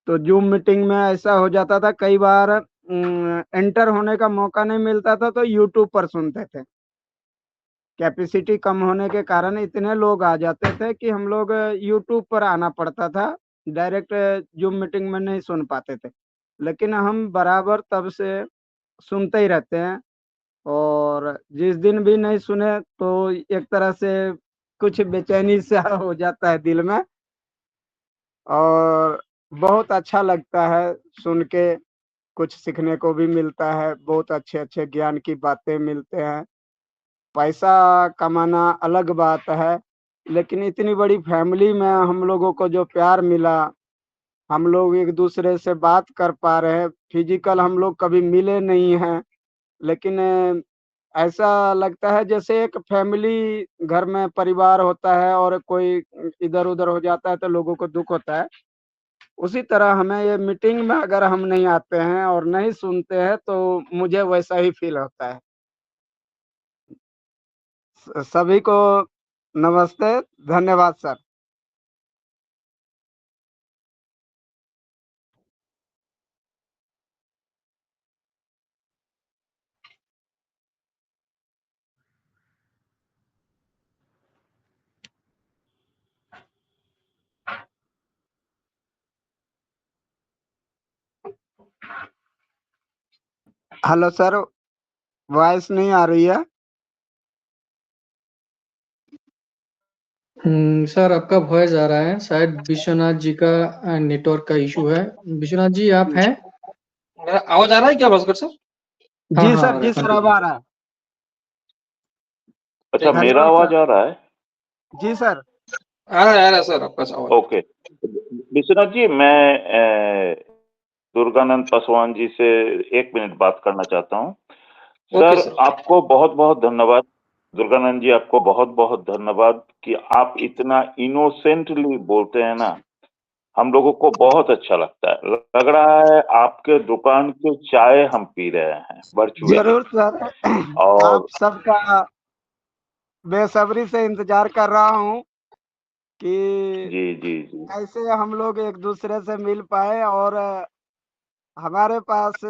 तो जूम मीटिंग में ऐसा हो जाता था कई बार एंटर होने का मौका नहीं मिलता था, तो यूट्यूब पर सुनते थे। कैपेसिटी कम होने के कारण इतने लोग आ जाते थे कि हम लोग यूट्यूब पर आना पड़ता था, डायरेक्ट जूम मीटिंग में नहीं सुन पाते थे। लेकिन हम बराबर तब से सुनते ही रहते हैं, और जिस दिन भी नहीं सुने तो एक तरह से कुछ बेचैनी सा हो जाता है दिल में, और बहुत अच्छा लगता है सुन के। कुछ सीखने को भी मिलता है, बहुत अच्छे अच्छे ज्ञान की बातें मिलते हैं। पैसा कमाना अलग बात है, लेकिन इतनी बड़ी फैमिली में हम लोगों को जो प्यार मिला, हम लोग एक दूसरे से बात कर पा रहे हैं। फिजिकल हम लोग कभी मिले नहीं हैं, लेकिन ऐसा लगता है जैसे एक फैमिली घर में परिवार होता है और कोई इधर उधर हो जाता है तो लोगों को दुख होता है। उसी तरह हमें ये मीटिंग में अगर हम नहीं आते हैं और नहीं सुनते हैं तो मुझे वैसा ही फील होता है। सभी को नमस्ते, धन्यवाद सर। हेलो सर, वॉइस नहीं आ रही है। सर आपका वॉइस आ रहा है, शायद विश्वनाथ जी का नेटवर्क का इशू है। विश्वनाथ जी आप हैं? मेरा आवाज आ रहा है क्या भास्कर सर? हाँ जी हाँ सर, जी सर, अब आ रहा है। अच्छा, मेरा धन्यवाद आवाज सर। आ रहा है? जी सर। आ रहा है सर आपका आवाज। ओके, विश्वनाथ जी, मैं दुर्गानंद पासवान जी से 1 मिनट बात करना चाहता हूँ। Okay sir, sir. आपको बहुत बहुत धन्यवाद। दुर्गानंद जी, आपको बहुत बहुत धन्यवाद कि आप इतना इनोसेंटली बोलते हैं ना, हम लोगों को बहुत अच्छा लगता है। लग रहा है आपके दुकान के चाय हम पी रहे हैं वर्चुअली। जरूर सर, और आप सबका बेसब्री से इंतजार कर रहा हूँ कि जी जी जी कैसे हम लोग एक दूसरे से मिल पाए और हमारे पास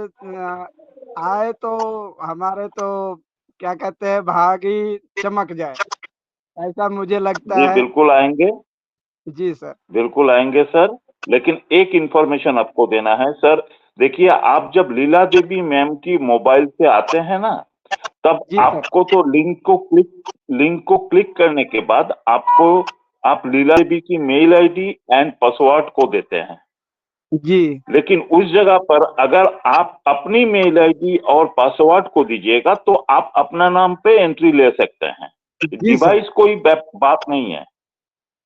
आए तो हमारे तो क्या कहते हैं, भाग ही चमक जाए, ऐसा मुझे लगता जी, है। बिल्कुल आएंगे, जी सर। बिल्कुल आएंगे सर। लेकिन एक इंफॉर्मेशन आपको देना है सर। देखिए, आप जब लीला देवी मैम की मोबाइल से आते हैं ना, तब जी सर। आपको तो लिंक को क्लिक करने के बाद आप लीला देवी की मेल आईडी एंड पासवर्ड को देते हैं। जी लेकिन उस जगह पर अगर आप अपनी मेल आईडी और पासवर्ड को दीजिएगा तो आप अपना नाम पे एंट्री ले सकते हैं। जी सर। डिवाइस कोई बात नहीं है।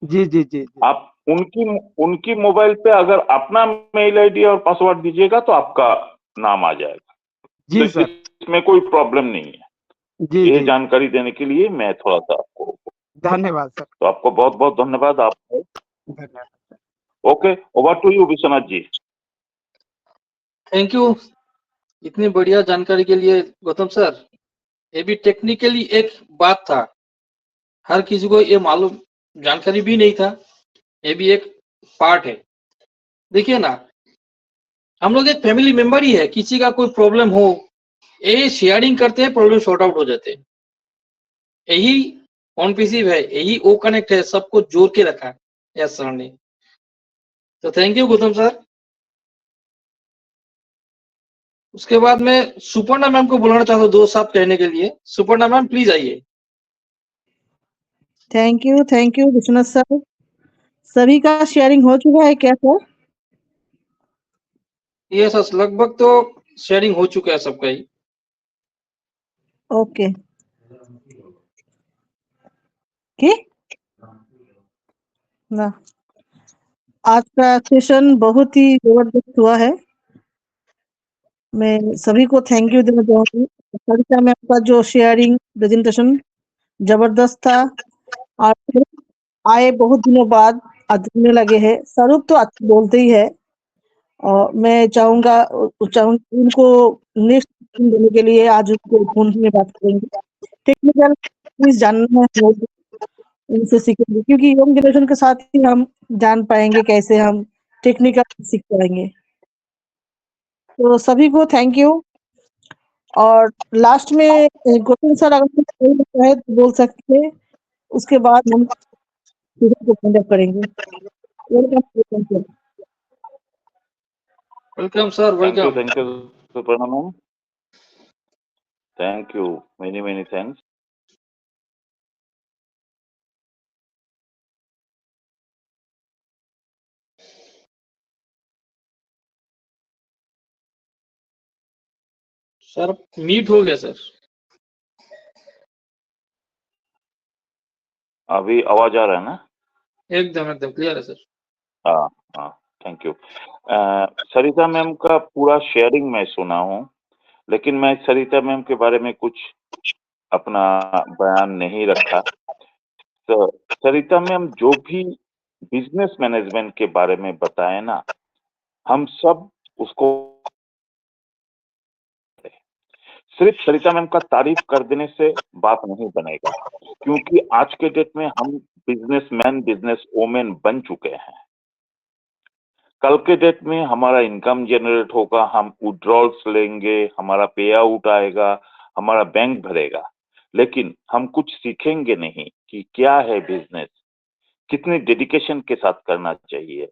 जी जी जी जी आप उनकी मोबाइल पे अगर अपना मेल आईडी और पासवर्ड दीजिएगा तो आपका नाम आ जाएगा। तो जी सर। इसमें कोई प्रॉब्लम नहीं है। जी ये जी। जानकारी देने के लिए मैं थोड़ा सा आपको, धन्यवाद सर। तो आपको बहुत बहुत धन्यवाद। आपको धन्यवाद। Okay, over to you Vishwanath ji. Thank you इतनी बढ़िया जानकारी के लिए गौतम सर। ये भी टेक्निकली एक बात था, हर किसी को ये मालूम जानकारी भी नहीं था। ये भी एक पार्ट है। देखिए ना, हम लोग एक फैमिली मेंबर ही है। किसी का कोई प्रॉब्लम हो, ये शेयरिंग करते हैं, प्रॉब्लम सॉर्ट आउट हो जाते हैं। यही कॉन्पिसिव है, यही वो कनेक्ट है, सबको जोड़ के रखा है यस सर ने। तो थैंक यू गौतम सर। उसके बाद मैं सुपर्णा मैम को बुलाना चाहता हूँ 2 शब्द कहने के लिए। सुपर्णा मैम प्लीज आइए। Thank you Vishwanath sir. सभी का शेयरिंग हो चुका है क्या सर? ये सर लगभग तो शेयरिंग हो चुका है सबका ही। ओके ठीक ना। आज का सेशन बहुत ही जबरदस्त हुआ है। मैं सभी को थैंक यू देना चाहूंगी। सरिता मैम का जो शेयरिंग प्रेजेंटेशन जबरदस्त था। और आए बहुत दिनों बाद आज बोलने लगे हैं। स्वरूप तो अच्छा बोलते ही है। और मैं चाहूंगी उनको नेक्स्ट देने के लिए आज उनको फोन में बात करेंगे। टेक्निकल प्लीज जानना है हम लोग उनसे सीखेंगे, क्योंकि यंग जनरेशन के साथ ही हम जान पाएंगे कैसे हम टेक्निकल सीख पाएंगे। तो सभी को थैंक यू। और लास्ट में गौतम सर अगर कुछ बोलना चाहे तो बोल सकते हैं। उसके बाद हम को कंडक्ट करेंगे। Welcome sir. Welcome sir, welcome. Thank you Suparna ma'am. Thank you, many thanks. Sir meet हो गया सर। अभी आवाज आ रहा है ना? एकदम एकदम क्लियर है सर। हाँ हाँ, थैंक यू। सरिता मैम का पूरा शेयरिंग मैं सुना हूँ, लेकिन मैं सरिता मैम के बारे में कुछ अपना बयान नहीं रखा। तो सरिता मैम जो भी बिजनेस मैनेजमेंट के बारे में बताए ना, हम सब उसको सिर्फ सरिता मैम का तारीफ कर देने से बात नहीं बनेगा, क्योंकि आज के डेट में हम बिजनेसमैन बिजनेस वोमेन बन चुके हैं। कल के डेट में हमारा इनकम जनरेट होगा, हम विड्रॉल्स लेंगे, हमारा पे आउट आएगा, हमारा बैंक भरेगा, लेकिन हम कुछ सीखेंगे नहीं कि क्या है बिजनेस, कितने डेडिकेशन के साथ करना चाहिए,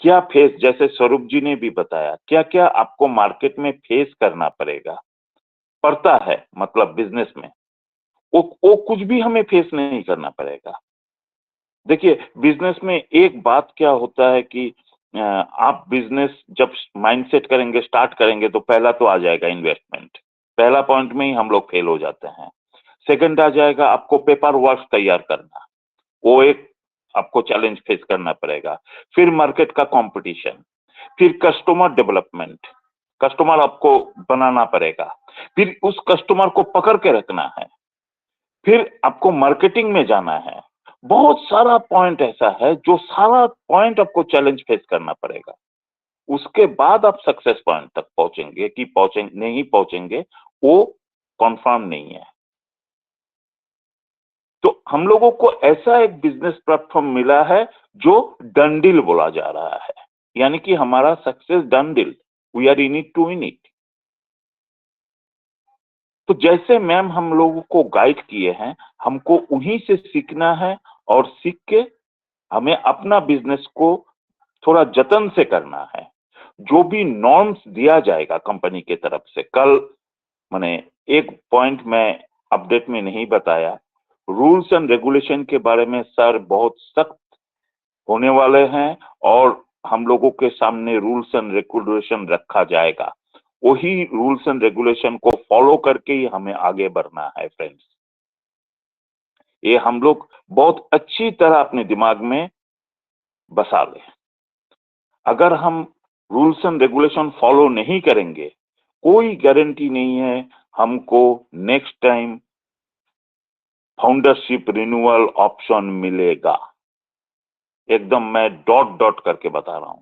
क्या फेस, जैसे स्वरूप जी ने भी बताया, क्या क्या आपको मार्केट में फेस करना पड़ता है, मतलब बिजनेस में वो कुछ भी हमें फेस नहीं करना पड़ेगा। देखिए बिजनेस में एक बात क्या होता है कि आप बिजनेस जब माइंडसेट करेंगे, स्टार्ट करेंगे, तो पहला तो आ जाएगा इन्वेस्टमेंट, पहला पॉइंट में ही हम लोग फेल हो जाते हैं। सेकंड आ जाएगा आपको पेपर वर्क तैयार करना, वो एक आपको चैलेंज फेस करना पड़ेगा। फिर मार्केट का कंपटीशन, फिर कस्टमर डेवलपमेंट, कस्टमर आपको बनाना पड़ेगा, फिर उस कस्टमर को पकड़ के रखना है, फिर आपको मार्केटिंग में जाना है। बहुत सारा पॉइंट ऐसा है जो सारा पॉइंट आपको चैलेंज फेस करना पड़ेगा, उसके बाद आप सक्सेस पॉइंट तक पहुंचेंगे कि नहीं पहुंचेंगे वो कंफर्म नहीं है। तो हम लोगों को ऐसा एक बिजनेस प्लेटफॉर्म मिला है जो डन-डील बोला जा रहा है, यानी कि हमारा success done deal, we are in it to in it. तो जैसे मैम हम लोगों को गाइड किए हैं, हमको उन्हीं से सीखना है, और सीख के हमें अपना बिजनेस को थोड़ा जतन से करना है। जो भी नॉर्म्स दिया जाएगा कंपनी के तरफ से, कल मैंने एक पॉइंट में अपडेट में नहीं बताया, रूल्स एंड रेगुलेशन के बारे में सर बहुत सख्त होने वाले हैं, और हम लोगों के सामने रूल्स एंड रेगुलेशन रखा जाएगा। वही रूल्स एंड रेगुलेशन को फॉलो करके ही हमें आगे बढ़ना है फ्रेंड्स। ये हम लोग बहुत अच्छी तरह अपने दिमाग में बसा लें। अगर हम रूल्स एंड रेगुलेशन फॉलो नहीं करेंगे, कोई गारंटी नहीं है हमको next time foundership renewal option मिलेगा। एकदम मैं डॉट डॉट करके बता रहा हूं,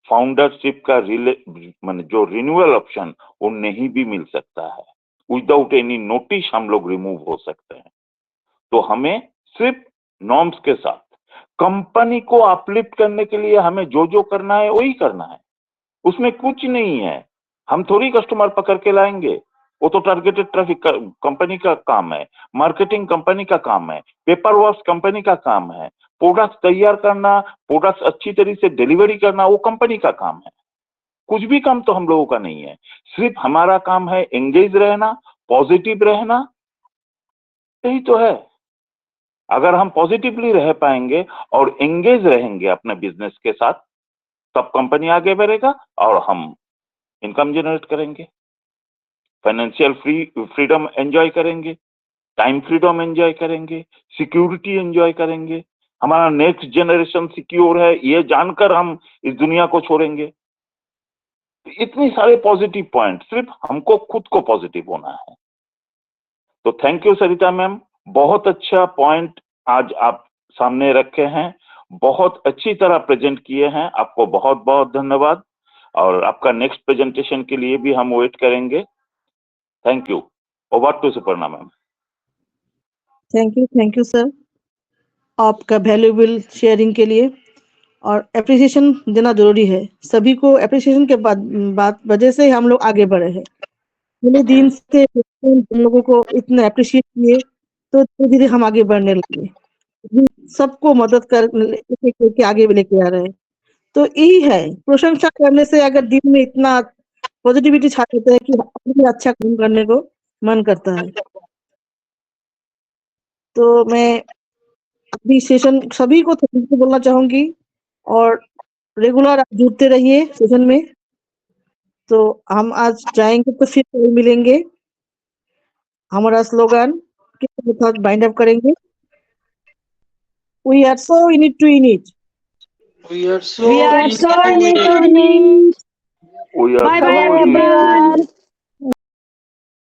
फाउंडरशिप का जो रिन्यूअल ऑप्शन वो नहीं भी मिल सकता है, विदाउट एनी नोटिस हम लोग रिमूव हो सकते हैं। तो हमें सिर्फ नॉर्म्स के साथ कंपनी को अपलिफ्ट करने के लिए हमें जो जो करना है वही करना है, उसमें कुछ नहीं है। हम थोड़ी कस्टमर पकड़ के लाएंगे, वो तो टारगेटेड ट्रैफिक कंपनी का काम है, मार्केटिंग कंपनी का काम है, पेपर वर्क कंपनी का काम है, प्रोडक्ट तैयार करना, प्रोडक्ट अच्छी तरीके से डिलीवरी करना वो कंपनी का काम है। कुछ भी काम तो हम लोगों का नहीं है, सिर्फ हमारा काम है एंगेज रहना, पॉजिटिव रहना, यही तो है। अगर हम पॉजिटिवली रह पाएंगे और एंगेज रहेंगे अपने बिजनेस के साथ, तब कंपनी आगे बढ़ेगा और हम इनकम जनरेट करेंगे, फाइनेंशियल फ्रीडम एंजॉय करेंगे, टाइम फ्रीडम एंजॉय करेंगे, सिक्योरिटी एंजॉय करेंगे, हमारा नेक्स्ट जनरेशन सिक्योर है ये जानकर हम इस दुनिया को छोड़ेंगे। इतनी सारे पॉजिटिव पॉइंट, सिर्फ हमको खुद को पॉजिटिव होना है। तो थैंक यू सरिता मैम, बहुत अच्छा पॉइंट आज आप सामने रखे हैं, बहुत अच्छी तरह प्रेजेंट किए हैं, आपको बहुत बहुत धन्यवाद, और आपका नेक्स्ट प्रेजेंटेशन के लिए भी हम वेट करेंगे। Thank you. Over to Suparna ma'am. Thank you sir आपका वैल्यूएबल शेयरिंग के लिए। और एप्रिसिएशन देना जरूरी है, सभी को एप्रिसिएशन के बाद वजह से हम लोग आगे बढ़े हैं। पूरे दिन से हम लोगों को इतना अप्रिशिएट किए तो धीरे धीरे हम आगे बढ़ने लगे, सबको मदद करके आगे लेके आ रहे हैं। तो यही है, प्रशंसा करने से अगर दिल में इतना पॉजिटिविटी छा जाता है कि अपने अच्छा काम करने को मन करता है। तो मैं अभी सेशन सभी को थैंक यू बोलना चाहूंगी, और रेगुलर आप जुड़ते रहिए सेशन में। तो हम आज जाएंगे तो फिर कल मिलेंगे, हमारा स्लोगन के साथ बाइंड अप करेंगे, we are so in it to in it, We are so We are so listening. listening. We are Bye bye so everyone.